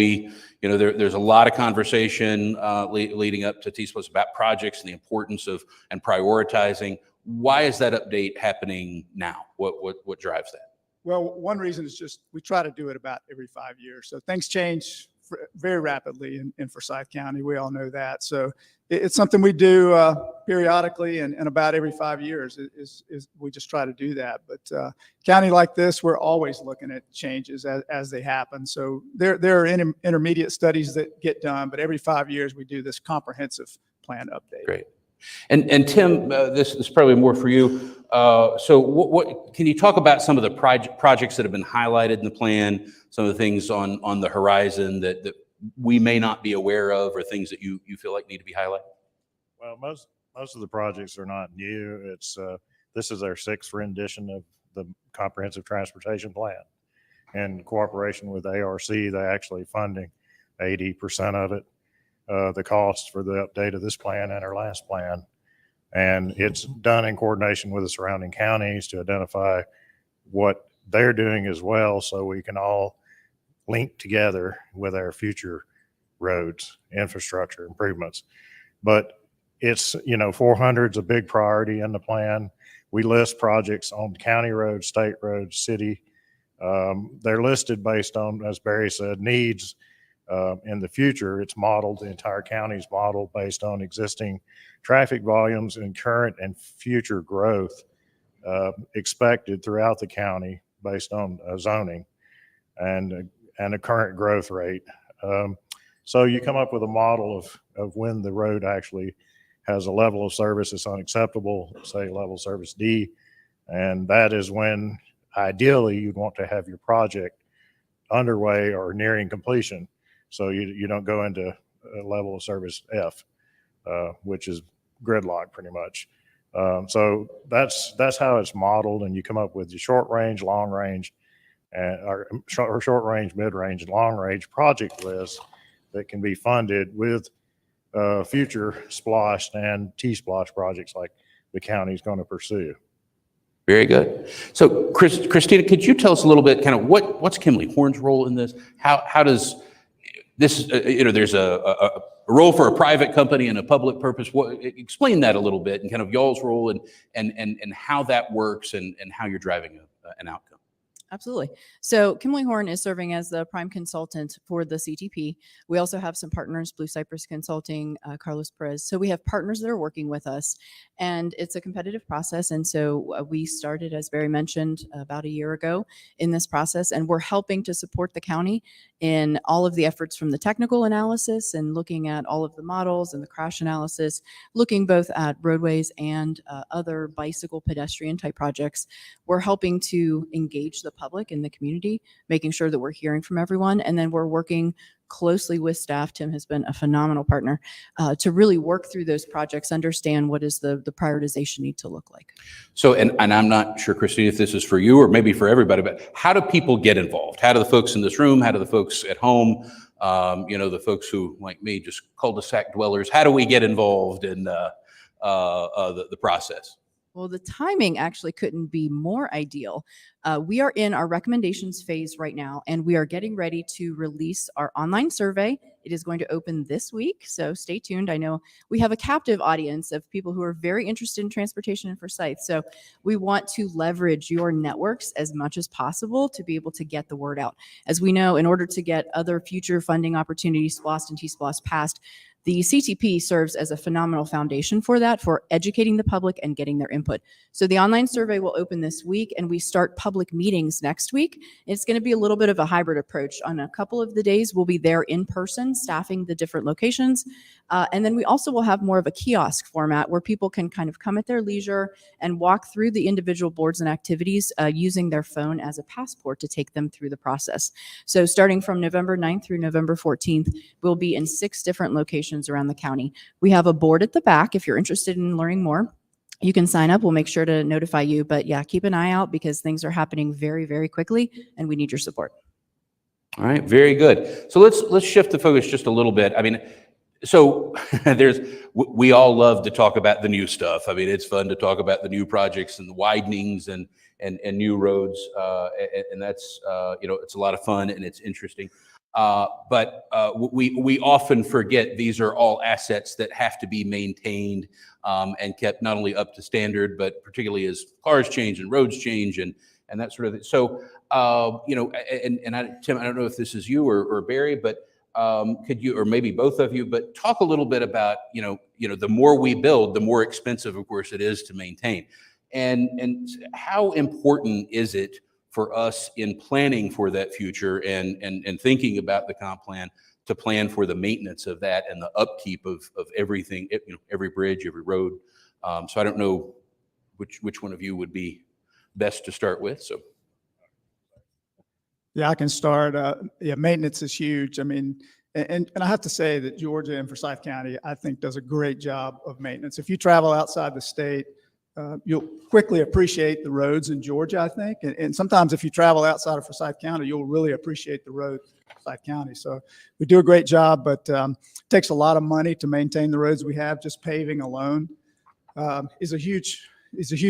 there's a lot of conversation leading up to TSPOS about projects and the importance of and prioritizing. Why is that update happening now? What drives that? Well, one reason is just we try to do it about every 5 years. So things change very rapidly in Forsyth County. We all know that. So it's something we do periodically and about every 5 years is we just try to do that. But county like this, we're always looking at changes as they happen. So there are intermediate studies that get done, but every 5 years we do this comprehensive plan update. Great. And Tim, this is probably more for you. So what can you talk about some of the projects that have been highlighted in the plan, some of the things on the horizon that we may not be aware of, or things that you feel like need to be highlighted? Well, most of the projects are not new. It's this is our sixth rendition of the comprehensive transportation plan. In cooperation with ARC, they're actually funding 80% of it. The cost for the update of this plan and our last plan. And it's done in coordination with the surrounding counties to identify what they're doing as well, so we can all link together with our future roads, infrastructure improvements. But it's, 400's a big priority in the plan. We list projects on county roads, state roads, city. They're listed based on, as Barry said, needs. In the future, it's modeled, the entire county's modeled based on existing traffic volumes and current and future growth expected throughout the county based on zoning and a current growth rate. So you come up with a model of when the road actually has a level of service that's unacceptable, say level service D, and that is when ideally you'd want to have your project underway or nearing completion. So you don't go into a level of service F, which is gridlock pretty much. So that's how it's modeled, and you come up with your short range, long range, or short range, mid range, and long range project list that can be funded with future SPLOST and T-SPLOST projects like the county's going to pursue. Very good. So Christina, could you tell us a little bit kind of what's Kimley Horn's role in this? How does this, there's a role for a private company and a public purpose. Explain that a little bit and kind of y'all's role and how that works and how you're driving an outcome. Absolutely. So Kimley Horn is serving as the prime consultant for the CTP. We also have some partners, Blue Cypress Consulting, Carlos Perez. So we have partners that are working with us, and it's a competitive process. And so we started, as Barry mentioned, about a year ago in this process, and we're helping to support the county in all of the efforts from the technical analysis and looking at all of the models and the crash analysis, looking both at roadways and other bicycle pedestrian type projects. We're helping to engage the public and the community, making sure that we're hearing from everyone. And then we're working closely with staff. Tim has been a phenomenal partner to really work through those projects, understand what is the prioritization need to look like. So, and I'm not sure, Christine, if this is for you or maybe for everybody, but how do people get involved? How do the folks in this room, how do the folks at home, the folks who, like me, just cul-de-sac dwellers, how do we get involved in the process? Well, the timing actually couldn't be more ideal. We are in our recommendations phase right now, and we are getting ready to release our online survey. It is going to open this week, so stay tuned. I know we have a captive audience of people who are very interested in transportation in Forsyth, so we want to leverage your networks as much as possible to be able to get the word out. As we know, in order to get other future funding opportunities, SPLOST and T-SPLOST passed, the CTP serves as a phenomenal foundation for that, for educating the public and getting their input. So the online survey will open this week, and we start public meetings next week. It's going to be a little bit of a hybrid approach. On a couple of the days, we'll be there in person, staffing the different locations. And then we also will have more of a kiosk format where people can kind of come at their leisure and walk through the individual boards and activities using their phone as a passport to take them through the process. So starting from November 9th through November 14th, we'll be in 6 different locations around the county. We have a board at the back. If you're interested in learning more, you can sign up. We'll make sure to notify you. But yeah, keep an eye out because things are happening very, very quickly, and we need your support. All right, very good. So let's shift the focus just a little bit. I mean, so we all love to talk about the new stuff. I mean, it's fun to talk about the new projects and the widenings and new roads, and that's it's a lot of fun and it's interesting. But we often forget these are all assets that have to be maintained and kept not only up to standard, but particularly as cars change and roads change and that sort of thing. So, Tim, I don't know if this is you or Barry, but could you, or maybe both of you, but talk a little bit about, the more we build, the more expensive, of course, it is to maintain. And how important is it for us in planning for that future and thinking about the comp plan to plan for the maintenance of that and the upkeep of everything, every bridge, every road. So I don't know which one of you would be best to start with. So. Yeah, I can start. Maintenance is huge. I mean, and I have to say that Georgia and Forsyth County, I think, does a great job of maintenance. If you travel outside the state, you'll quickly appreciate the roads in Georgia, I think. And sometimes if you travel outside of Forsyth County, you'll really appreciate the roads in Forsyth County. So we do a great job, but it takes a lot of money to maintain the roads we have. Just paving alone is a huge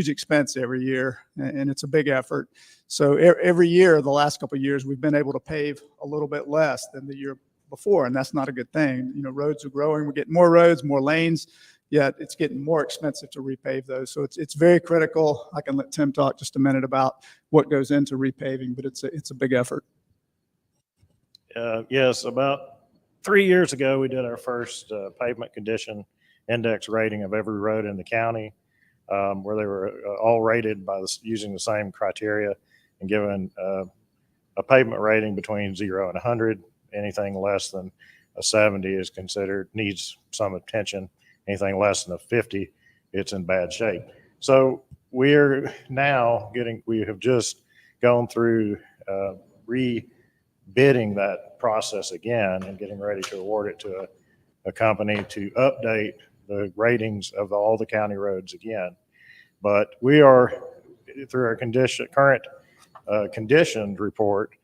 expense every year, and it's a big effort. So every year, the last couple of years, we've been able to pave a little bit less than the year before, and that's not a good thing. Roads are growing. We're getting more roads, more lanes, yet it's getting more expensive to repave those. So it's very critical. I can let Tim talk just a minute about what goes into repaving, but it's a big effort. Yes, about 3 years ago, we did our first pavement condition index rating of every road in the county, where they were all rated by using the same criteria and given a pavement rating between 0 and 100. Anything less than a 70 is considered needs some attention. Anything less than a 50, it's in bad shape. So we have just gone through re-bidding that process again and getting ready to award it to a company to update the ratings of all the county roads again. But we are, through our current conditioned report,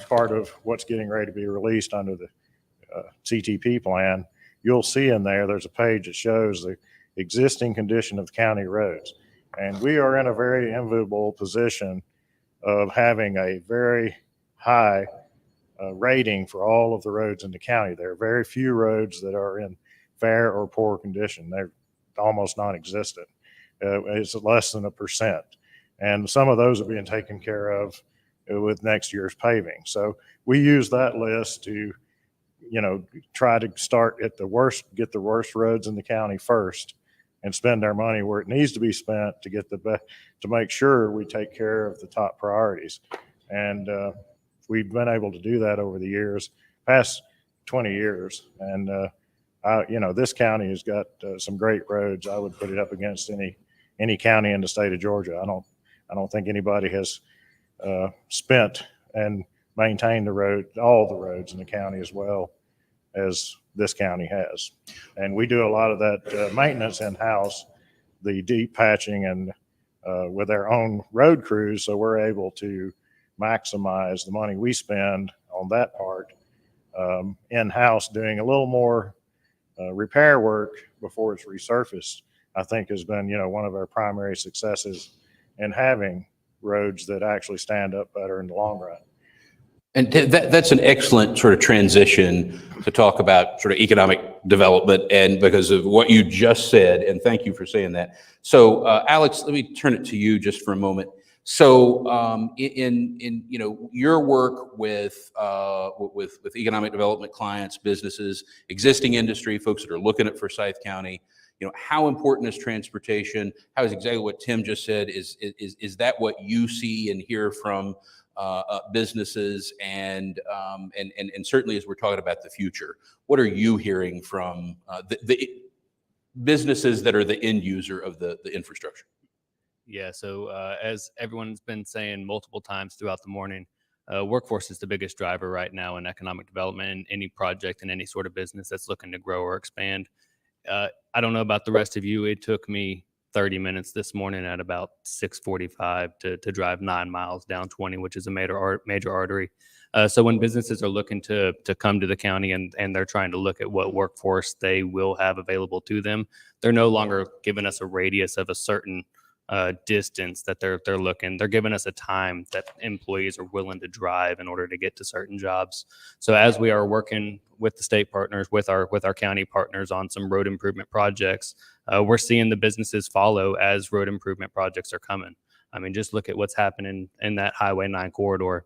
part of what's getting ready to be released under the CTP plan, you'll see in there's a page that shows the existing condition of county roads. And we are in a very enviable position of having a very high rating for all of the roads in the county. There are very few roads that are in fair or poor condition. They're almost non-existent. It's less than 1%. And some of those are being taken care of with next year's paving. So we use that list to, try to start at the worst, get the worst roads in the county first and spend our money where it needs to be spent to get to make sure we take care of the top priorities. And we've been able to do that over the years, past 20 years. And, this county has got some great roads. I would put it up against any county in the state of Georgia. I don't think anybody has spent and maintain the road, all the roads in the county as well as this county has. And we do a lot of that maintenance in-house, the deep patching and with our own road crews. So we're able to maximize the money we spend on that part in-house, doing a little more repair work before it's resurfaced. I think has been, one of our primary successes in having roads that actually stand up better in the long run. And that's an excellent sort of transition to talk about sort of economic development, and because of what you just said, and thank you for saying that. So Alex, let me turn it to you just for a moment. So in your work with economic development clients, businesses, existing industry, folks that are looking at Forsyth County, how important is transportation? How is exactly what Tim just said? Is that what you see and hear from businesses, and certainly as we're talking about the future, what are you hearing from the businesses that are the end user of the infrastructure? Yeah, so as everyone's been saying multiple times throughout the morning, workforce is the biggest driver right now in economic development in any project and any sort of business that's looking to grow or expand. I don't know about the rest of you. It took me 30 minutes this morning at about 6:45 to drive 9 miles down 20, which is a major artery. So when businesses are looking to come to the county and they're trying to look at what workforce they will have available to them, they're no longer giving us a radius of a certain distance that they're looking. They're giving us a time that employees are willing to drive in order to get to certain jobs. So as we are working with the state partners, with our county partners on some road improvement projects, we're seeing the businesses follow as road improvement projects are coming. I mean, just look at what's happening in that Highway 9 corridor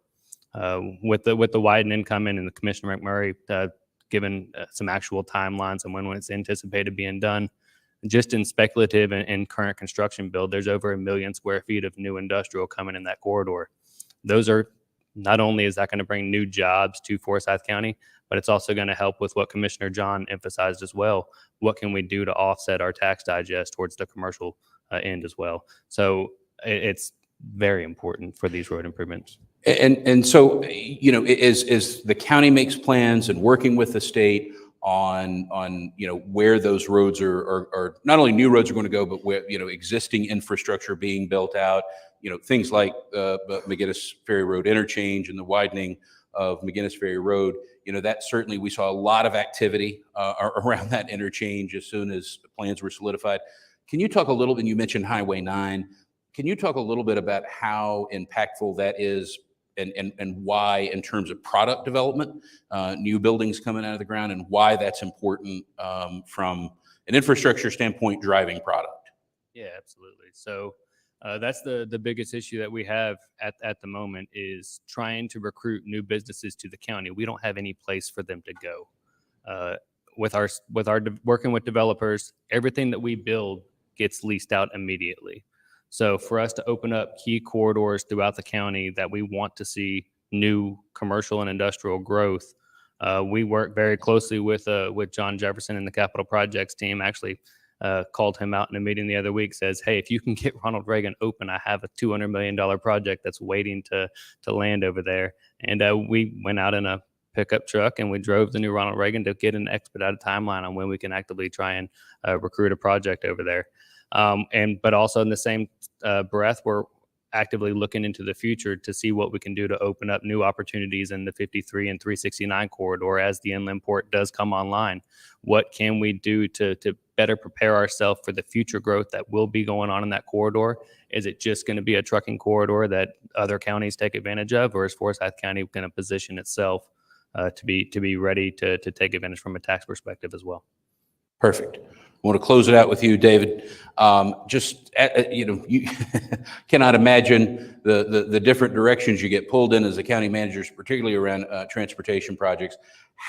with the widening coming, and the Commissioner McMurray given some actual timelines and when it's anticipated being done. Just in speculative and current construction build, there's over 1 million square feet of new industrial coming in that corridor. Those are, not only is that going to bring new jobs to Forsyth County, but it's also going to help with what Commissioner John emphasized as well. What can we do to offset our tax digest towards the commercial end as well? So it's very important for these road improvements. And so, as the county makes plans and working with the state on where those roads are not only new roads are going to go, but where existing infrastructure being built out, things like McGinnis Ferry Road interchange and the widening of McGinnis Ferry Road, that certainly we saw a lot of activity around that interchange as soon as the plans were solidified. Can you talk a little bit? You mentioned Highway 9. Can you talk a little bit about how impactful that is? And why, in terms of product development, new buildings coming out of the ground, and why that's important from an infrastructure standpoint, driving product. Yeah, absolutely. So that's the biggest issue that we have at the moment, is trying to recruit new businesses to the county. We don't have any place for them to go. With our working with developers, everything that we build gets leased out immediately. So for us to open up key corridors throughout the county that we want to see new commercial and industrial growth, we work very closely with John Jefferson and the Capital Projects team. Actually called him out in a meeting the other week, says, hey, if you can get Ronald Reagan open, I have a $200 million project that's waiting to land over there. And we went out in a pickup truck and we drove the new Ronald Reagan to get an expedited timeline on when we can actively try and recruit a project over there. But also in the same breath, we're actively looking into the future to see what we can do to open up new opportunities in the 53 and 369 corridor as the inland port does come online. What can we do to better prepare ourselves for the future growth that will be going on in that corridor? Is it just going to be a trucking corridor that other counties take advantage of, or is Forsyth County going to position itself to be ready to take advantage from a tax perspective as well? Perfect. I want to close it out with you, David. You cannot imagine the different directions you get pulled in as the county managers, particularly around transportation projects.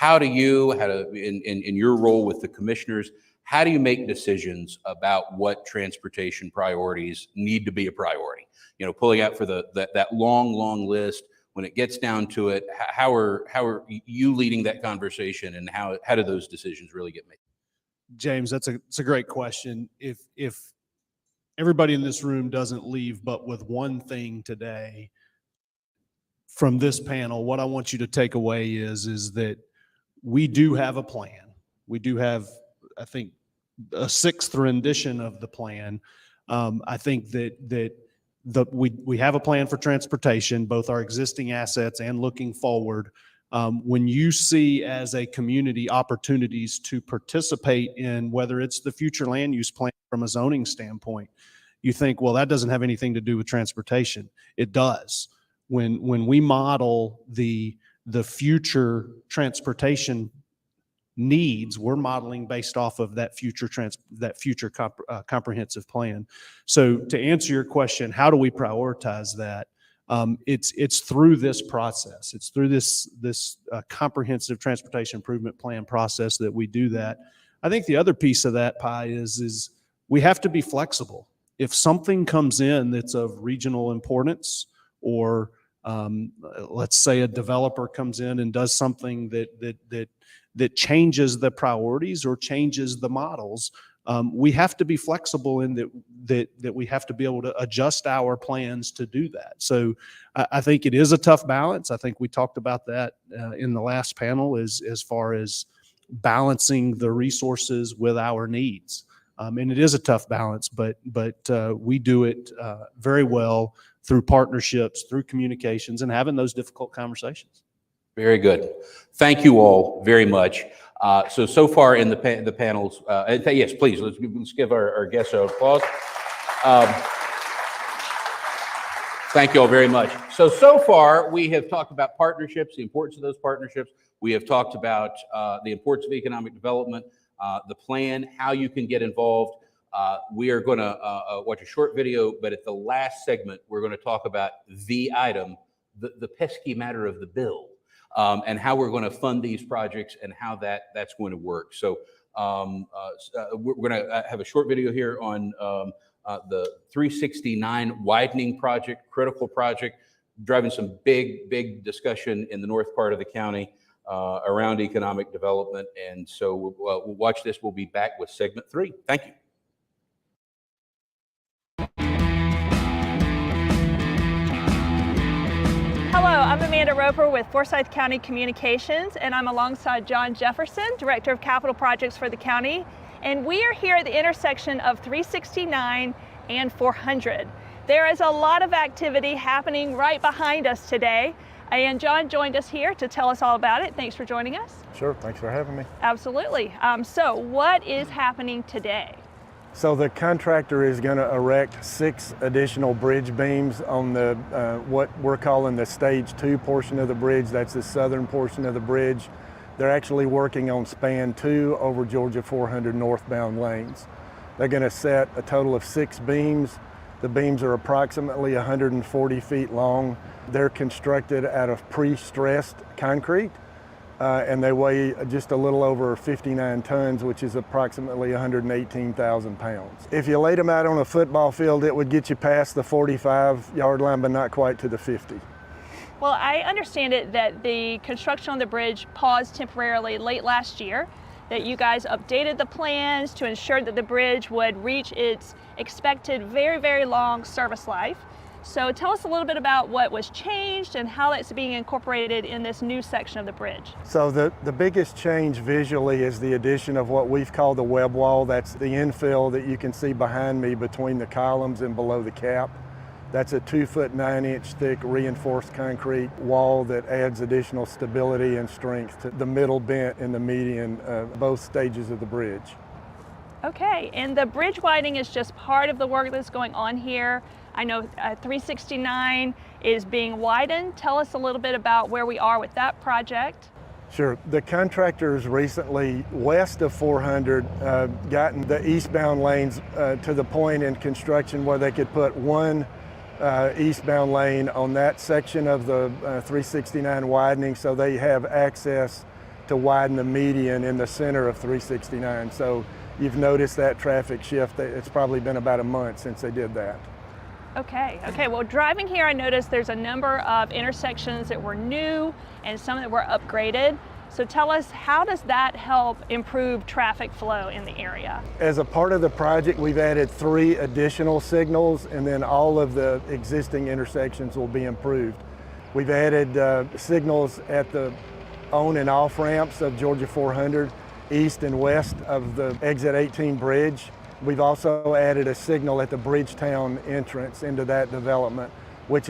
In your role with the commissioners, how do you make decisions about what transportation priorities need to be a priority? Pulling out for that long list. When it gets down to it, how are you leading that conversation, and how do those decisions really get made? James, it's a great question. If everybody in this room doesn't leave but with one thing today, from this panel, what I want you to take away is that we do have a plan. We do have, I think, a 6th rendition of the plan. I think that we have a plan for transportation, both our existing assets and looking forward. When you see as a community opportunities to participate in whether it's the future land use plan from a zoning standpoint, you think, well, that doesn't have anything to do with transportation. It does. When we model the future transportation needs, we're modeling based off of that future comprehensive plan. So to answer your question, how do we prioritize that? It's through this process. It's through this comprehensive transportation improvement plan process that we do that. I think the other piece of that pie is we have to be flexible. If something comes in that's of regional importance, or let's say a developer comes in and does something that changes the priorities or changes the models, we have to be flexible in that we have to be able to adjust our plans to do that. So I think it is a tough balance. I think we talked about that in the last panel as far as balancing the resources with our needs. And it is a tough balance, but we do it very well through partnerships, through communications, and having those difficult conversations. Very good. Thank you all very much. So far in the panels, yes, please, let's give our guests an applause. Thank you all very much. So far, we have talked about partnerships, the importance of those partnerships. We have talked about the importance of economic development, the plan, how you can get involved. We are going to watch a short video, but at the last segment, we're going to talk about the item, the pesky matter of the bill. And how we're going to fund these projects and how that's going to work. So we're going to have a short video here on the 369 widening project, critical project, driving some big discussion in the north part of the county around economic development. And so we'll watch this. We'll be back with segment 3. Thank you. Hello, I'm Amanda Roper with Forsyth County Communications, and I'm alongside John Jefferson, Director of Capital Projects for the county. And we are here at the intersection of 369 and 400. There is a lot of activity happening right behind us today. And John joined us here to tell us all about it. Thanks for joining us. Sure, thanks for having me. Absolutely. So what is happening today? So the contractor is going to erect 6 additional bridge beams on the what we're calling the stage 2 portion of the bridge. That's the southern portion of the bridge. They're actually working on span 2 over Georgia 400 northbound lanes. They're going to set a total of 6 beams. The beams are approximately 140 feet long. They're constructed out of pre-stressed concrete. And they weigh just a little over 59 tons, which is approximately 118,000 pounds. If you laid them out on a football field, it would get you past the 45-yard line, but not quite to the 50. Well, I understand it that the construction on the bridge paused temporarily late last year, that you guys updated the plans to ensure that the bridge would reach its expected very long service life. So tell us a little bit about what was changed and how that's being incorporated in this new section of the bridge. So the biggest change visually is the addition of what we've called the web wall. That's the infill that you can see behind me between the columns and below the cap. That's a 2-foot 9-inch thick reinforced concrete wall that adds additional stability and strength to the middle bent and the median, both stages of the bridge. Okay, and the bridge widening is just part of the work that's going on here. I know 369 is being widened. Tell us a little bit about where we are with that project. Sure. The contractors recently, west of 400, gotten the eastbound lanes to the point in construction where they could put one eastbound lane on that section of the 369 widening, so they have access to widen the median in the center of 369. So you've noticed that traffic shift. It's probably been about a month since they did that. Okay, well, driving here, I noticed there's a number of intersections that were new and some that were upgraded. So tell us, how does that help improve traffic flow in the area? As a part of the project, we've added 3 additional signals, and then all of the existing intersections will be improved. We've added signals at the on and off ramps of Georgia 400, east and west of the exit 18 bridge. We've also added a signal at the Bridgetown entrance into that development, which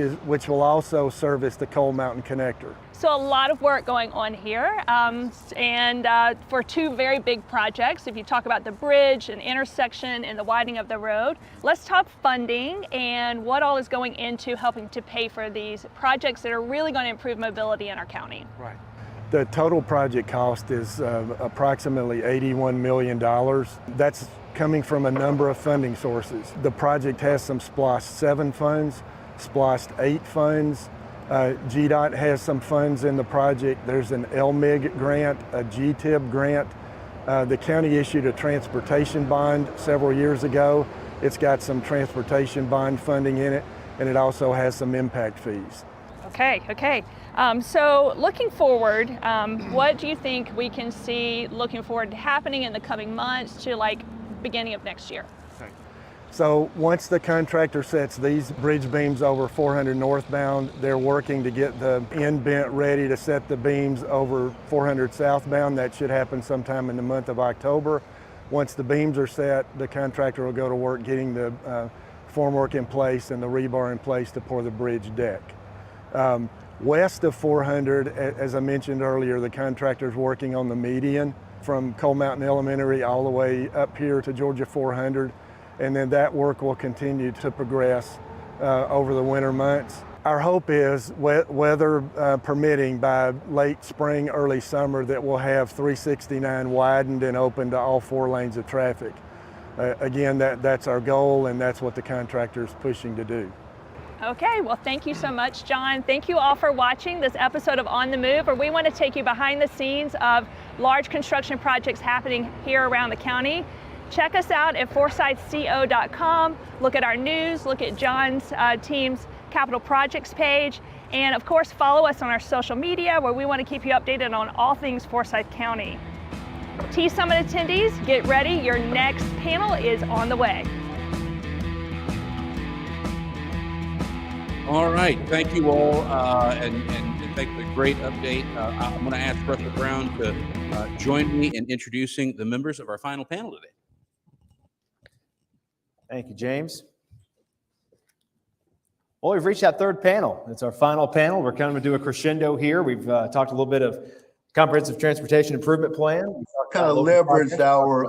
will also service the Coal Mountain Connector. So a lot of work going on here, and for two very big projects. If you talk about the bridge and intersection and the widening of the road, let's talk funding and what all is going into helping to pay for these projects that are really going to improve mobility in our county. Right. The total project cost is approximately $81 million. That's coming from a number of funding sources. The project has some SPLOST 7 funds, SPLOST 8 funds. GDOT has some funds in the project. There's an LMIG grant, a GTIB grant. The county issued a transportation bond several years ago. It's got some transportation bond funding in it, and it also has some impact fees. Okay. So looking forward, what do you think we can see looking forward to happening in the coming months to like beginning of next year? So once the contractor sets these bridge beams over 400 northbound, they're working to get the end bent ready to set the beams over 400 southbound. That should happen sometime in the month of October. Once the beams are set, the contractor will go to work getting the formwork in place and the rebar in place to pour the bridge deck. West of 400, as I mentioned earlier, the contractor's working on the median from Coal Mountain Elementary all the way up here to Georgia 400. And then that work will continue to progress over the winter months. Our hope is, weather permitting, by late spring, early summer, that we'll have 369 widened and open to all 4 lanes of traffic. Again, that's our goal, and that's what the contractor is pushing to do. Okay, well, thank you so much, John. Thank you all for watching this episode of On the Move, where we want to take you behind the scenes of large construction projects happening here around the county. Check us out at forsythco.com. Look at our news, look at John's team's capital projects page, and of course, follow us on our social media, where we want to keep you updated on all things Forsyth County. T-Summit attendees, get ready. Your next panel is on the way. All right, thank you all, and thank you for the great update. I'm going to ask Russell Brown to join me in introducing the members of our final panel today. Thank you, James. Well, we've reached that third panel. It's our final panel. We're kind of do a crescendo here. We've talked a little bit of comprehensive transportation improvement plan. Kind of leveraged our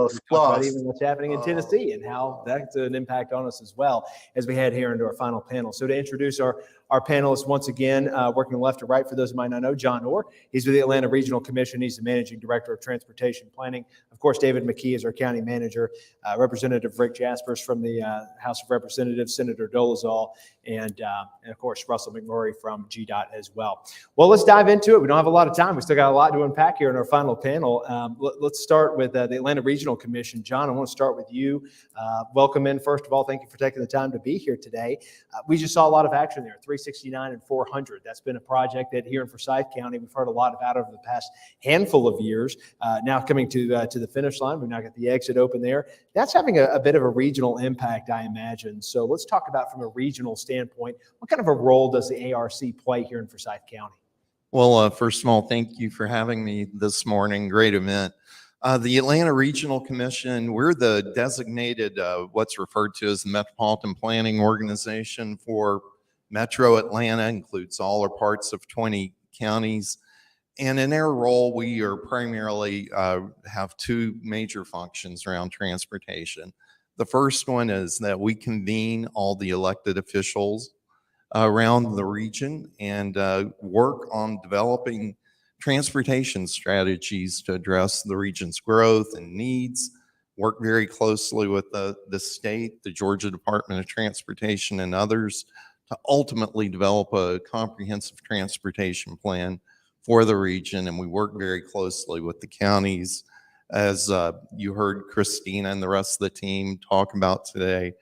SPLOST. Even what's happening in Tennessee and how that's an impact on us as well as we head here into our final panel. So to introduce our panelists once again, working left to right for those who might not know, John Orr. He's with the Atlanta Regional Commission. He's the Managing Director of Transportation Planning. Of course, David McKee is our County Manager. Representative Rick Jaspers from the House of Representatives, Senator Dolezal, and of course, Russell McMurray from GDOT as well. Well, let's dive into it. We don't have a lot of time. We still got a lot to unpack here in our final panel. Let's start with the Atlanta Regional Commission. John, I want to start with you. Welcome in, first of all. Thank you for taking the time to be here today. We just saw a lot of action there, 369 and 400. That's been a project that here in Forsyth County, we've heard a lot about over the past handful of years. Now coming to the finish line, we've now got the exit open there. That's having a bit of a regional impact, I imagine. So let's talk about, from a regional standpoint, what kind of a role does the ARC play here in Forsyth County? Well, first of all, thank you for having me this morning. Great event. The Atlanta Regional Commission, we're the designated, what's referred to as the Metropolitan Planning Organization for Metro Atlanta, includes all or parts of 20 counties. And in their role, we are primarily have 2 major functions around transportation. The first one is that we convene all the elected officials around the region and work on developing transportation strategies to address the region's growth and needs, work very closely with the state, the Georgia Department of Transportation, and others to ultimately develop a comprehensive transportation plan for the region. And we work very closely with the counties, as you heard Christina and the rest of the team talk about today,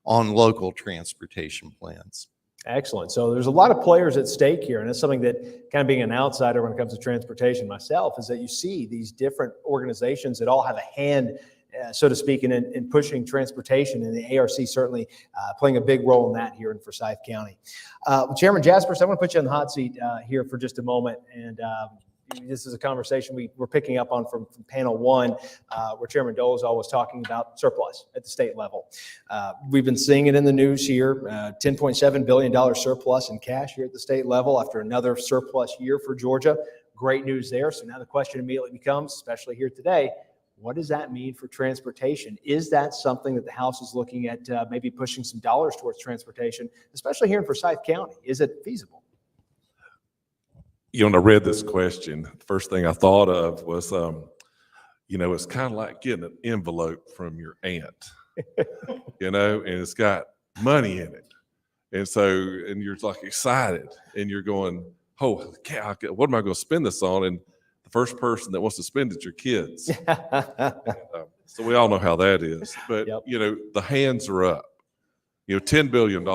on local transportation plans. Excellent. So there's a lot of players at stake here, and it's something that, kind of being an outsider when it comes to transportation myself, is that you see these different organizations that all have a hand so to speak, in pushing transportation, and the ARC certainly playing a big role in that here in Forsyth County. Chairman Jaspers, I want to put you on the hot seat here for just a moment, and this is a conversation we're picking up on from panel one, where Chairman Dolezal was talking about surplus at the state level. We've been seeing it in the news here, $10.7 billion surplus in cash here at the state level after another surplus year for Georgia. Great news there. So now the question immediately becomes, especially here today, what does that mean for transportation? Is that something that the House is looking at, maybe pushing some dollars towards transportation, especially here in Forsyth County? Is it feasible? When I read this question, the first thing I thought of was, it's kind of like getting an envelope from your aunt, and it's got money in it. And you're like excited and you're going, oh, what am I going to spend this on? And the first person that wants to spend it's your kids. So we all know how that is. But, the hands are up. $10 billion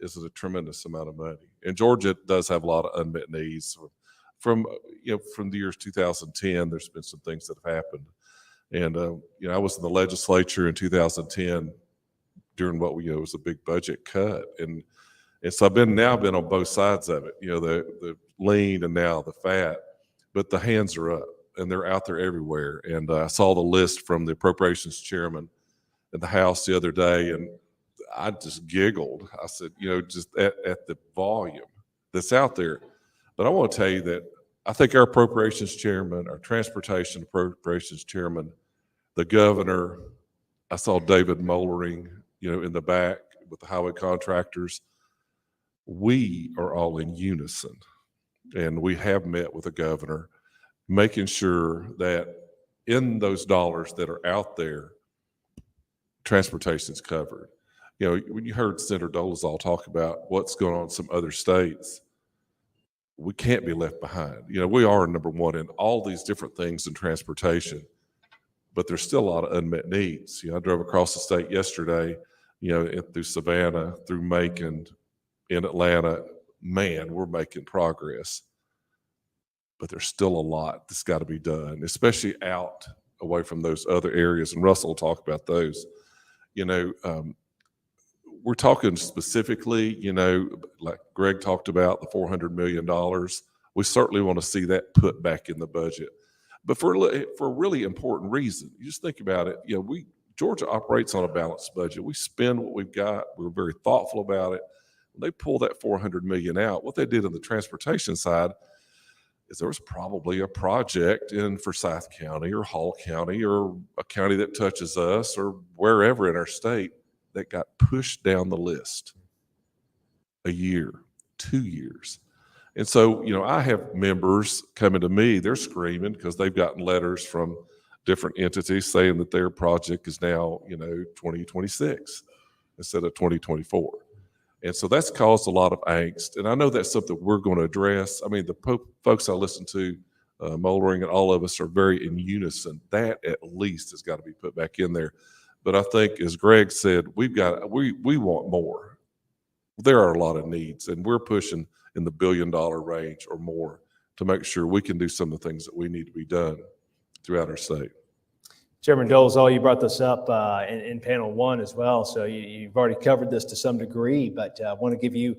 is a tremendous amount of money. And Georgia does have a lot of unmet needs. From the years 2010, there's been some things that have happened. And, I was in the legislature in 2010 during what was a big budget cut. And so I've been on both sides of it, the lean and now the fat. But the hands are up, and they're out there everywhere. And I saw the list from the appropriations chairman in the House the other day, and I just giggled. I said, just at the volume that's out there. But I want to tell you that I think our appropriations chairman, our transportation appropriations chairman, the governor, I saw David Mollering, in the back with the highway contractors. We are all in unison. And we have met with the governor, making sure that in those dollars that are out there, transportation is covered. When you heard Senator Dolezal talk about what's going on in some other states, we can't be left behind. We are number one in all these different things in transportation, but there's still a lot of unmet needs. I drove across the state yesterday, through Savannah, through Macon, in Atlanta. Man, we're making progress, but there's still a lot that's got to be done, especially out away from those other areas. And Russell will talk about those. We're talking specifically, like Greg talked about, the $400 million. We certainly want to see that put back in the budget, but for a really important reason. You just think about it. Georgia operates on a balanced budget. We spend what we've got. We're very thoughtful about it. When they pull that $400 million out, what they did on the transportation side is there was probably a project in Forsyth County or Hall County or a county that touches us or wherever in our state that got pushed down the list a year, 2 years. And so, I have members coming to me, they're screaming because they've gotten letters from different entities saying that their project is now, 2026 instead of 2024. And so that's caused a lot of angst. And I know that's something we're going to address. I mean, the folks I listen to, Mollering and all of us are very in unison. That at least has got to be put back in there. But I think, as Greg said, we want more. There are a lot of needs, and we're pushing in the $1 billion range or more to make sure we can do some of the things that we need to be done throughout our state. Chairman Dolezal, you brought this up in panel one as well, so you've already covered this to some degree, but I want to give you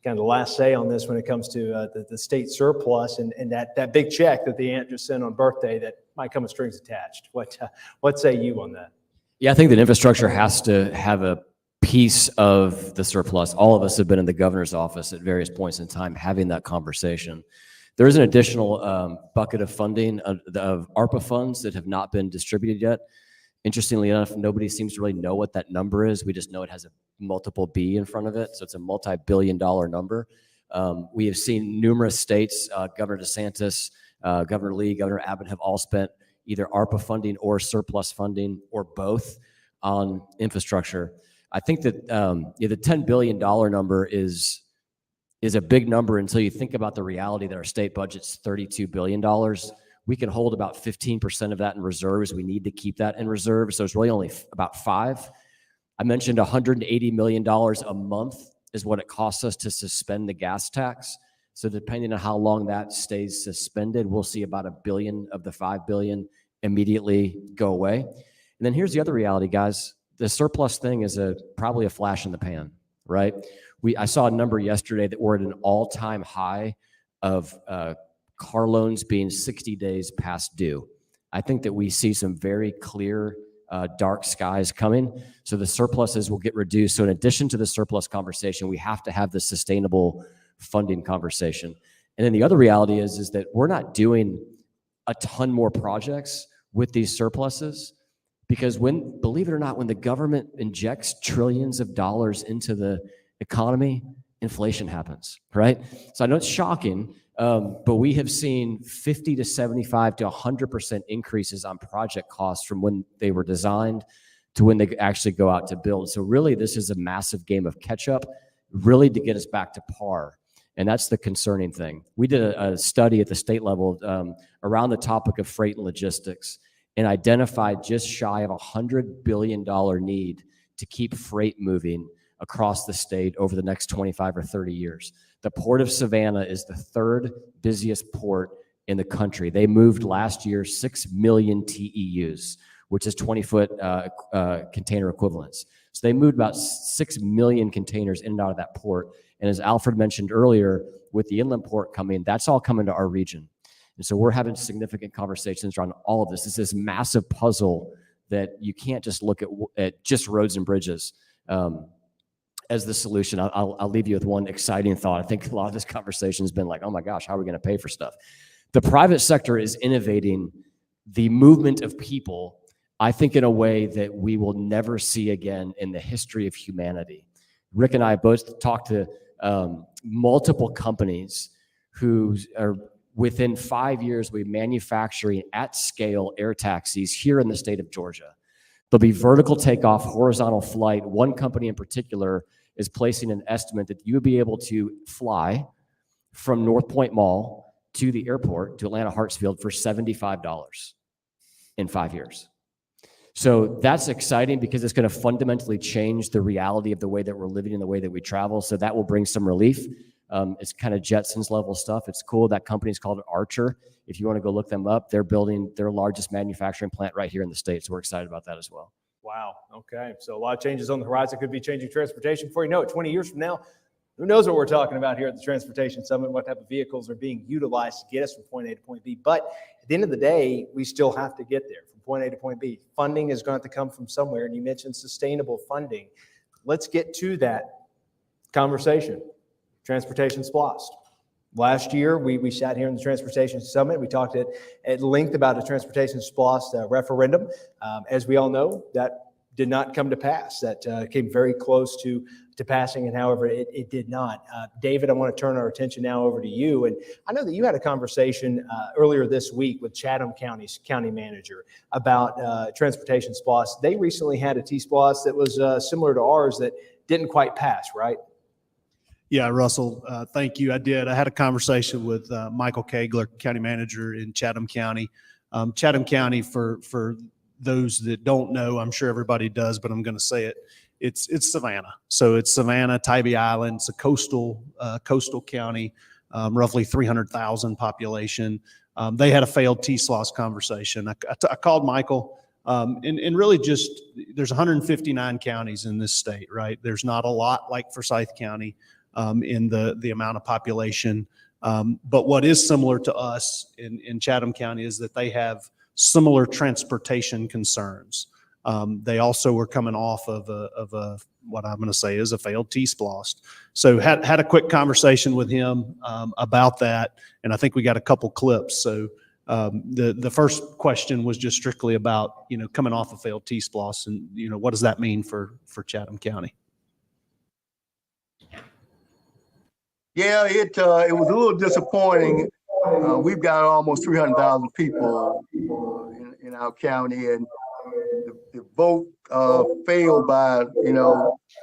kind of the last say on this when it comes to the state surplus and that big check that the aunt just sent on birthday that might come with strings attached. What say you on that? Yeah, I think that infrastructure has to have a piece of the surplus. All of us have been in the governor's office at various points in time having that conversation. There is an additional bucket of funding of ARPA funds that have not been distributed yet. Interestingly enough, nobody seems to really know what that number is. We just know it has a multiple B in front of it, so it's a multi-billion-dollar number. We have seen numerous states, Governor DeSantis, Governor Lee, Governor Abbott have all spent either ARPA funding or surplus funding or both on infrastructure. I think that the $10 billion number is a big number until you think about the reality that our state budget's $32 billion. We can hold about 15% of that in reserves. We need to keep that in reserves. So it's really only about 5. I mentioned $180 million a month is what it costs us to suspend the gas tax. So depending on how long that stays suspended, we'll see about $1 billion of the $5 billion immediately go away. And then here's the other reality, guys. The surplus thing is probably a flash in the pan, right? I saw a number yesterday that we're at an all-time high of car loans being 60 days past due. I think that we see some very clear dark skies coming. So the surpluses will get reduced. So in addition to the surplus conversation, we have to have the sustainable funding conversation. And then the other reality is that we're not doing a ton more projects with these surpluses, because believe it or not, when the government injects trillions of dollars into the economy, inflation happens, right? So I know it's shocking, but we have seen 50 to 75 to 100% increases on project costs from when they were designed to when they actually go out to build. So really, this is a massive game of catch up, really to get us back to par. And that's the concerning thing. We did a study at the state level around the topic of freight and logistics, and identified just shy of $100 billion need to keep freight moving across the state over the next 25 or 30 years. The Port of Savannah is the third busiest port in the country. They moved last year 6 million TEUs, which is 20-foot container equivalents. So they moved about 6 million containers in and out of that port. And as Alfred mentioned earlier, with the inland port coming, that's all coming to our region. And so we're having significant conversations around all of this. It's this massive puzzle that you can't just look at just roads and bridges as the solution. I'll leave you with one exciting thought. I think a lot of this conversation has been like, oh my gosh, how are we going to pay for stuff? The private sector is innovating the movement of people, I think, in a way that we will never see again in the history of humanity. Rick and I both talked to multiple companies who are within 5 years, we're manufacturing at scale air taxis here in the state of Georgia. There'll be vertical takeoff, horizontal flight. One company in particular is placing an estimate that you would be able to fly from North Point Mall to the airport, to Atlanta Hartsfield, for $75 in 5 years. So that's exciting because it's going to fundamentally change the reality of the way that we're living and the way that we travel. So that will bring some relief. It's kind of Jetsons level stuff. It's cool. That company is called Archer. If you want to go look them up, they're building their largest manufacturing plant right here in the state. So we're excited about that as well. Wow. Okay. So a lot of changes on the horizon. Could be changing transportation. Before you know it, 20 years from now, who knows what we're talking about here at the Transportation Summit, what type of vehicles are being utilized to get us from point A to point B. But at the end of the day, we still have to get there from point A to point B. Funding is going to come from somewhere. And you mentioned sustainable funding. Let's get to that conversation. Transportation Splost. Last year, we sat here in the Transportation Summit. We talked at length about a Transportation Splost referendum. As we all know, that did not come to pass. That came very close to passing, and however, it did not. David, I want to turn our attention now over to you. And I know that you had a conversation earlier this week with Chatham County's county manager about Transportation Splost. They recently had a T-Splost that was similar to ours that didn't quite pass, right? Yeah, Russell, thank you. I did. I had a conversation with Michael Kegler, county manager in Chatham County. Chatham County, for those that don't know, I'm sure everybody does, but I'm going to say it. It's Savannah. So it's Savannah, Tybee Island. It's a coastal county, roughly 300,000 population. They had a failed T-Splost conversation. I called Michael. And really just, there's 159 counties in this state, right? There's not a lot like Forsyth County in the amount of population. But what is similar to us in Chatham County is that they have similar transportation concerns. They also were coming off of a what I'm going to say is a failed T-Splost. So had a quick conversation with him about that, and I think we got a couple clips. So the first question was just strictly about, coming off a failed T-Splost and, what does that mean for Chatham County? Yeah, it was a little disappointing. We've got almost 300,000 people in our county, and the vote failed by,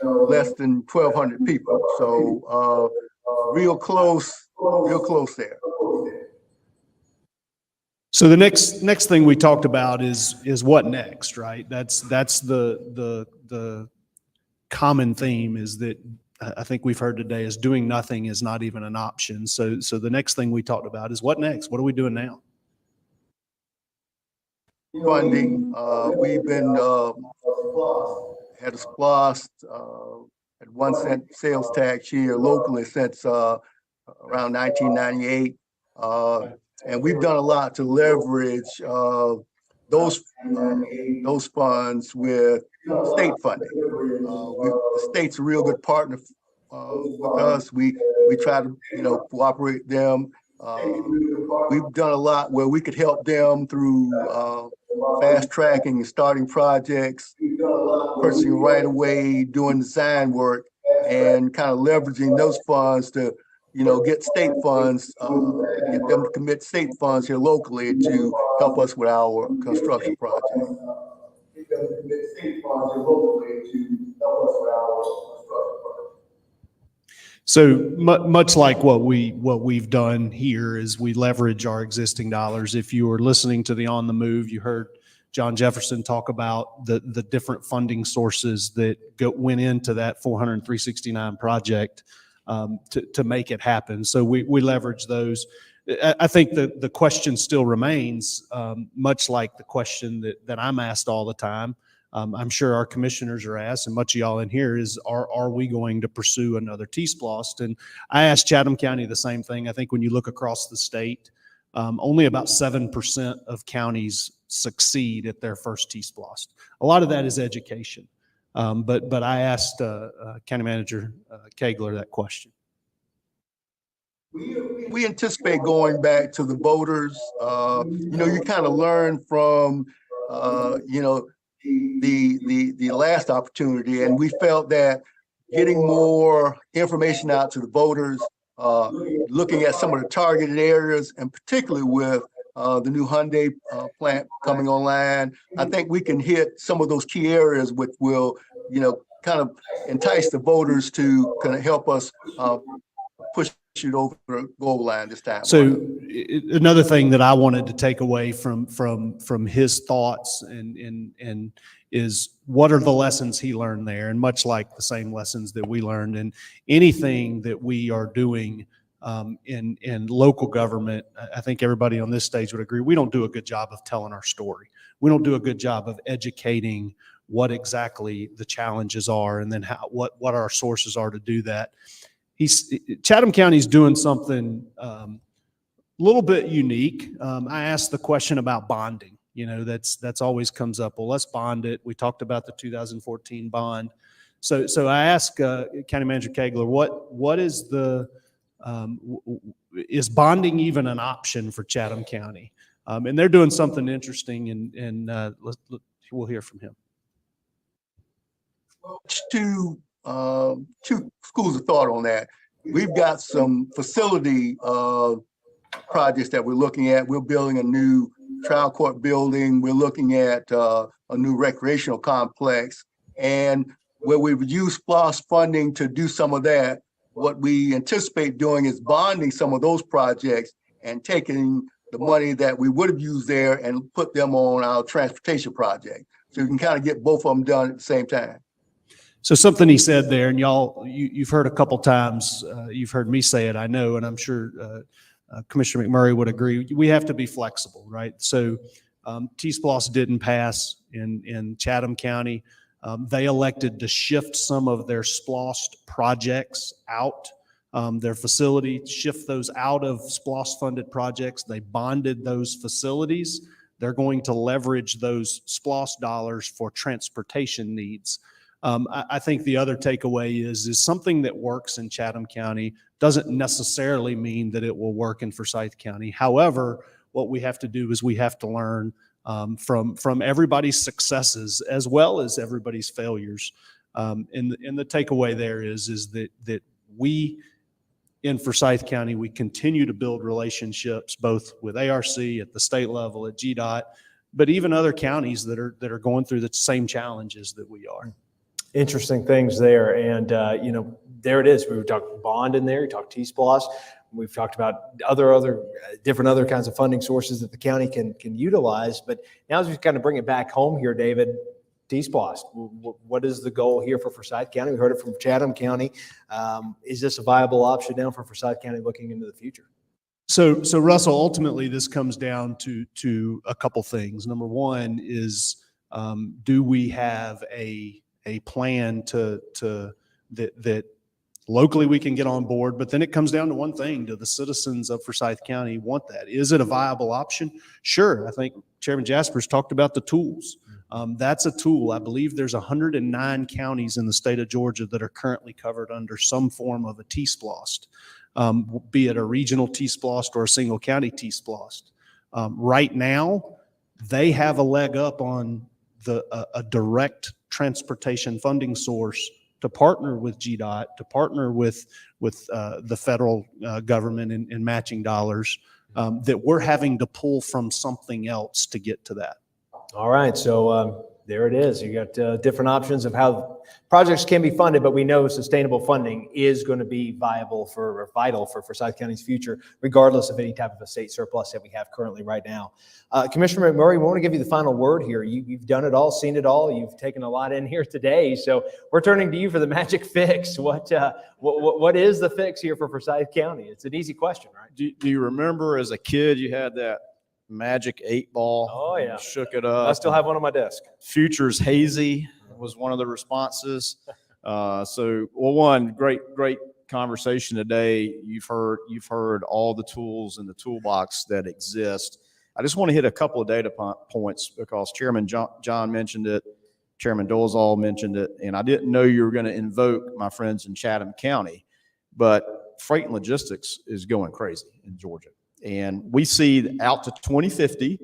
less than 1,200 people. So real close there. So the next thing we talked about is what next, right? That's the common theme, is that I think we've heard today is doing nothing is not even an option. So the next thing we talked about is what next? What are we doing now? funding. We've been had a SPLOST at 1 cent sales tax here locally since around 1998. And we've done a lot to leverage those funds with state funding. The state's a real good partner with us. We try to cooperate with them. We've done a lot where we could help them through fast tracking and starting projects, purchasing right away, doing design work, and kind of leveraging those funds to get state funds, get them to commit state funds here locally to help us with our construction project. So much like what we've done here is we leverage our existing dollars. If you were listening to the On the Move, you heard John Jefferson talk about the different funding sources that went into that 40369 project to make it happen. So we leverage those. I think the question still remains, much like the question that I'm asked all the time. I'm sure our commissioners are asked, and much of y'all in here is, are we going to pursue another T-SPLOST? And I asked Chatham County the same thing. I think when you look across the state, only about 7% of counties succeed at their first T-SPLOST. A lot of that is education. But I asked County Manager Kegler that question. We anticipate going back to the voters. You kind of learn from, the last opportunity, and we felt that getting more information out to the voters, looking at some of the targeted areas, and particularly with the new Hyundai plant coming online, I think we can hit some of those key areas which will, kind of entice the voters to kind of help us push it over the goal line this time. So another thing that I wanted to take away from his thoughts and is, what are the lessons he learned there? And much like the same lessons that we learned, and anything that we are doing in local government, I think everybody on this stage would agree, we don't do a good job of telling our story. We don't do a good job of educating what exactly the challenges are, and then what our sources are to do that. Chatham County is doing something a little bit unique. I asked the question about bonding. That's always comes up. Well, let's bond it. We talked about the 2014 bond. So I asked County Manager Kegler, what is is bonding even an option for Chatham County? And they're doing something interesting, and we'll hear from him. Two schools of thought on that. We've got some facility projects that we're looking at. We're building a new trial court building. We're looking at a new recreational complex. And where we've used SPLOST funding to do some of that, what we anticipate doing is bonding some of those projects and taking the money that we would have used there and put them on our transportation project. So you can kind of get both of them done at the same time. So something he said there, and y'all, you've heard a couple times, you've heard me say it, I know, and I'm sure Commissioner McMurray would agree, we have to be flexible, right? So T-SPLOST didn't pass in Chatham County. They elected to shift some of their SPLOST projects out, their facility, shift those out of SPLOST funded projects. They bonded those facilities. They're going to leverage those SPLOST dollars for transportation needs. I think the other takeaway is something that works in Chatham County doesn't necessarily mean that it will work in Forsyth County. However, what we have to do is we have to learn from everybody's successes as well as everybody's failures. And the takeaway there is that we in Forsyth County, we continue to build relationships both with ARC at the state level, at GDOT, but even other counties that are going through the same challenges that we are. Interesting things there. And, there it is. We talked bond in there. We talked T-SPLOST. We've talked about other kinds of funding sources that the county can utilize. But now as we kind of bring it back home here, David, T-SPLOST, what is the goal here for Forsyth County? We heard it from Chatham County. Is this a viable option now for Forsyth County looking into the future? So Russell, ultimately, this comes down to a couple things. Number one is, do we have a plan that locally we can get on board? But then it comes down to one thing: do the citizens of Forsyth County want that? Is it a viable option? Sure. I think Chairman Jaspers talked about the tools. That's a tool. I believe there's 109 counties in the state of Georgia that are currently covered under some form of a T-SPLOST. Be it a regional T-SPLOST or a single county T-SPLOST. Right now, they have a leg up on a direct transportation funding source to partner with GDOT, to partner with the federal government in matching dollars, that we're having to pull from something else to get to that. All right, so there it is. You got different options of how projects can be funded, but we know sustainable funding is going to be vital for Forsyth County's future, regardless of any type of a state surplus that we have currently right now. Commissioner McMurray, we want to give you the final word here. You've done it all, seen it all. You've taken a lot in here today, so we're turning to you for the magic fix. What is the fix here for Forsyth County? It's an easy question, right? Do you remember as a kid you had that magic 8-ball? Oh yeah, shook it up. I still have one on my desk. Future's hazy was one of the responses. One great conversation today. You've heard all the tools in the toolbox that exist. I just want to hit a couple of data points because Chairman John mentioned it, Chairman Dolezal mentioned it, and I didn't know you were going to invoke my friends in Chatham County, but freight and logistics is going crazy in Georgia. And we see out to 2050,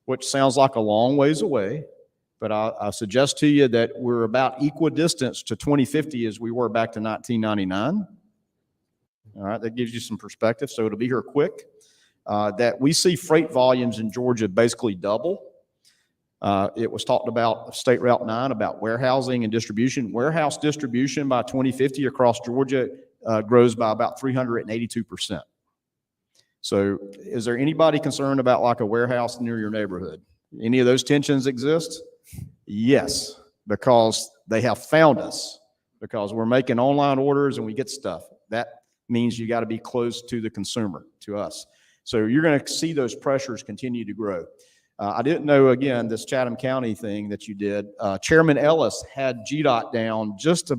which sounds like a long ways away, but I suggest to you that we're about equidistant to 2050 as we were back to 1999. All right, that gives you some perspective, so it'll be here quick. That we see freight volumes in Georgia basically double. It was talked about State Route 9 about warehousing and distribution. Warehouse distribution by 2050 across Georgia grows by about 382%. So is there anybody concerned about like a warehouse near your neighborhood? Any of those tensions exist? Yes, because they have found us, because we're making online orders and we get stuff. That means you got to be close to the consumer, to us. So you're going to see those pressures continue to grow. I didn't know, again, this Chatham County thing that you did. Chairman Ellis had GDOT down just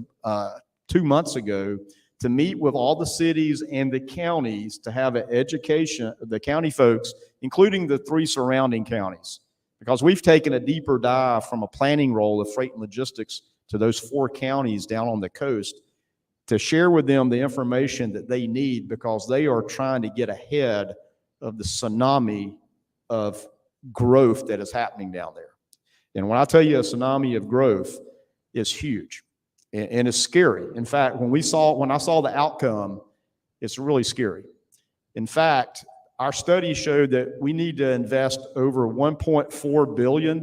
2 months ago to meet with all the cities and the counties to have an education, the county folks, including the 3 surrounding counties, because we've taken a deeper dive from a planning role of freight and logistics to those 4 counties down on the coast to share with them the information that they need, because they are trying to get ahead of the tsunami of growth that is happening down there. And when I tell you a tsunami of growth is huge and it's scary. In fact, when I saw the outcome, it's really scary. In fact, our study showed that we need to invest over $1.4 billion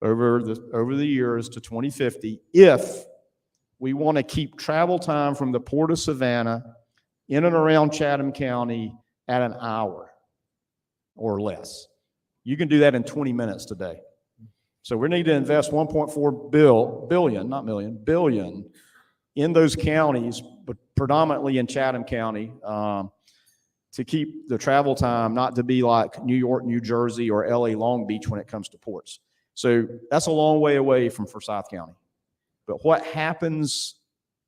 over the years to 2050 if we want to keep travel time from the Port of Savannah in and around Chatham County at an hour or less. You can do that in 20 minutes today. So we need to invest $1.4 billion in those counties, but predominantly in Chatham County, to keep the travel time not to be like New York, New Jersey, or LA Long Beach when it comes to ports. So that's a long way away from Forsyth County. But what happens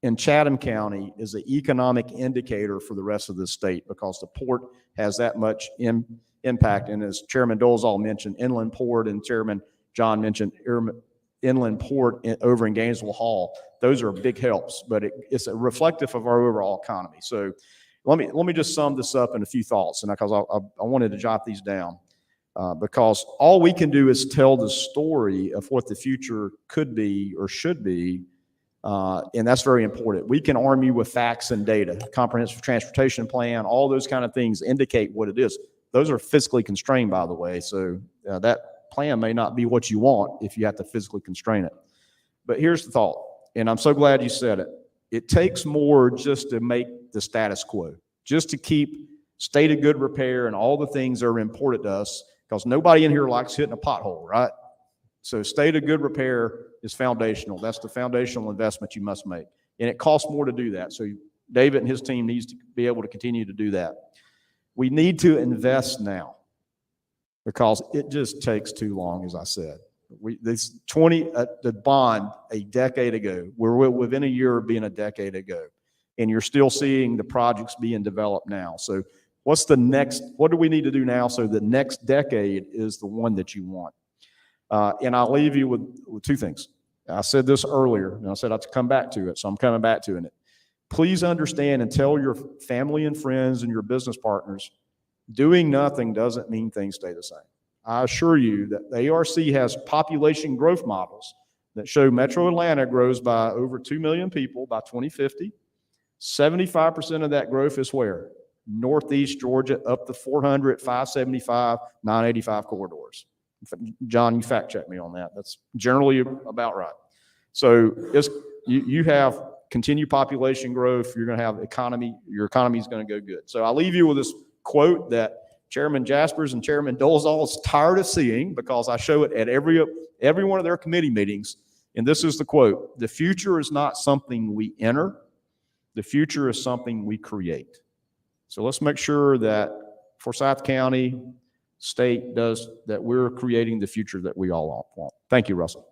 in Chatham County is an economic indicator for the rest of the state, because the port has that much impact. And as Chairman Dolezal mentioned, inland port, and Chairman John mentioned inland port over in Gainesville Hall. Those are big helps, but it's a reflective of our overall economy. So let me just sum this up in a few thoughts, and because I wanted to jot these down, because all we can do is tell the story of what the future could be or should be, and that's very important. We can arm you with facts and data. Comprehensive transportation plan, all those kind of things indicate what it is. Those are physically constrained, by the way, so that plan may not be what you want if you have to physically constrain it. But here's the thought, and I'm so glad you said it. It takes more just to make the status quo, just to keep state of good repair and all the things that are important to us, because nobody in here likes hitting a pothole, right? So state of good repair is foundational. That's the foundational investment you must make. And it costs more to do that. So David and his team needs to be able to continue to do that. We need to invest now because it just takes too long, as I said. The bond a decade ago, we're within a year of being a decade ago, and you're still seeing the projects being developed now. So what do we need to do now so the next decade is the one that you want? And I'll leave you with two things. I said this earlier, and I said I'd come back to it, so I'm coming back to it. Please understand and tell your family and friends and your business partners, doing nothing doesn't mean things stay the same. I assure you that the ARC has population growth models that show Metro Atlanta grows by over 2 million people by 2050. 75% of that growth is where? Northeast Georgia, up the 400, 575, 985 corridors. John, you fact check me on that. That's generally about right. So you have continued population growth. You're going to have your economy is going to go good. So I'll leave you with this quote that Chairman Jaspers and Chairman Dolezal is tired of seeing, because I show it at every one of their committee meetings. And this is the quote: "The future is not something we enter. The future is something we create." So let's make sure that Forsyth County, state does that. We're creating the future that we all want. Thank you, Russell.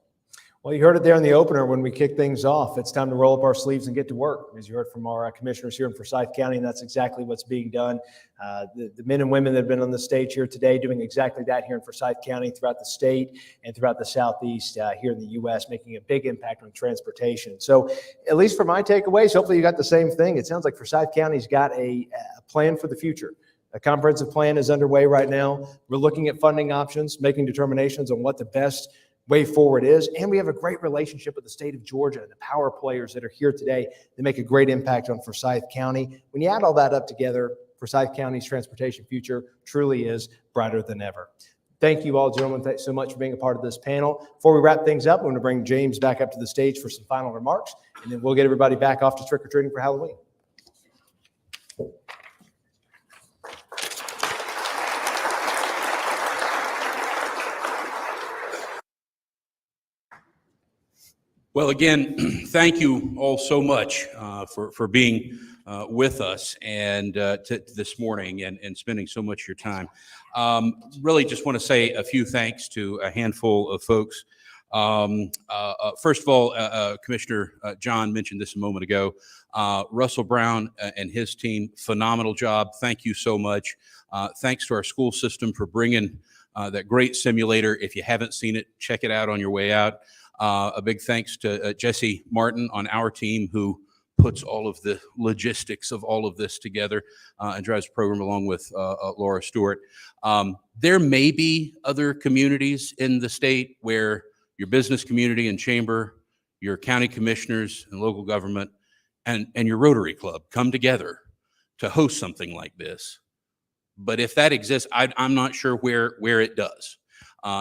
Well, you heard it there in the opener when we kicked things off. It's time to roll up our sleeves and get to work, as you heard from our commissioners here in Forsyth County, and that's exactly what's being done. The men and women that have been on the stage here today doing exactly that here in Forsyth County, throughout the state and throughout the Southeast here in the U.S., making a big impact on transportation. So at least for my takeaways, hopefully you got the same thing. It sounds like Forsyth County's got a plan for the future. A comprehensive plan is underway right now. We're looking at funding options, making determinations on what the best way forward is. And we have a great relationship with the state of Georgia and the power players that are here today. They make a great impact on Forsyth County. When you add all that up together, Forsyth County's transportation future truly is brighter than ever. Thank you all, gentlemen. Thanks so much for being a part of this panel. Before we wrap things up, I'm going to bring James back up to the stage for some final remarks, and then we'll get everybody back off to trick-or-treating for Halloween. Well, again, thank you all so much for being with us and this morning and spending so much of your time. Really just want to say a few thanks to a handful of folks. First of all, Commissioner John mentioned this a moment ago. Russell Brown and his team, phenomenal job. Thank you so much. Thanks to our school system for bringing that great simulator. If you haven't seen it, check it out on your way out. A big thanks to Jesse Martin on our team, who puts all of the logistics of all of this together and drives the program along with Laura Stewart. There may be other communities in the state where your business community and chamber, your county commissioners and local government, and your Rotary Club come together to host something like this. But if that exists, I'm not sure where it does.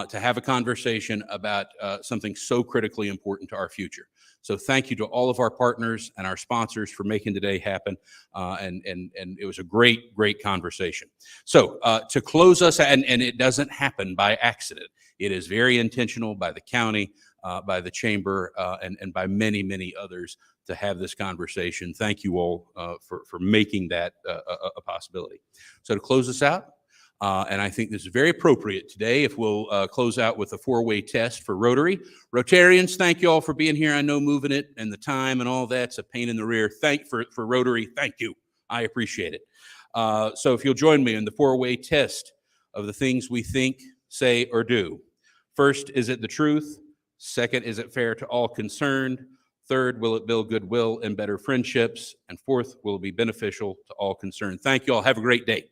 To have a conversation about something so critically important to our future. So thank you to all of our partners and our sponsors for making today happen. And it was a great conversation. So to close us, and it doesn't happen by accident. It is very intentional by the county, by the chamber, and by many others to have this conversation. Thank you all for making that a possibility. So to close us out, and I think this is very appropriate today if we'll close out with a four-way test for Rotary. Rotarians, thank you all for being here. I know moving it and the time and all that's a pain in the rear. For Rotary, thank you. I appreciate it. So if you'll join me in the four-way test of the things we think, say, or do. First, is it the truth? Second, is it fair to all concerned? Third, will it build goodwill and better friendships? And fourth, will it be beneficial to all concerned? Thank you all. Have a great day.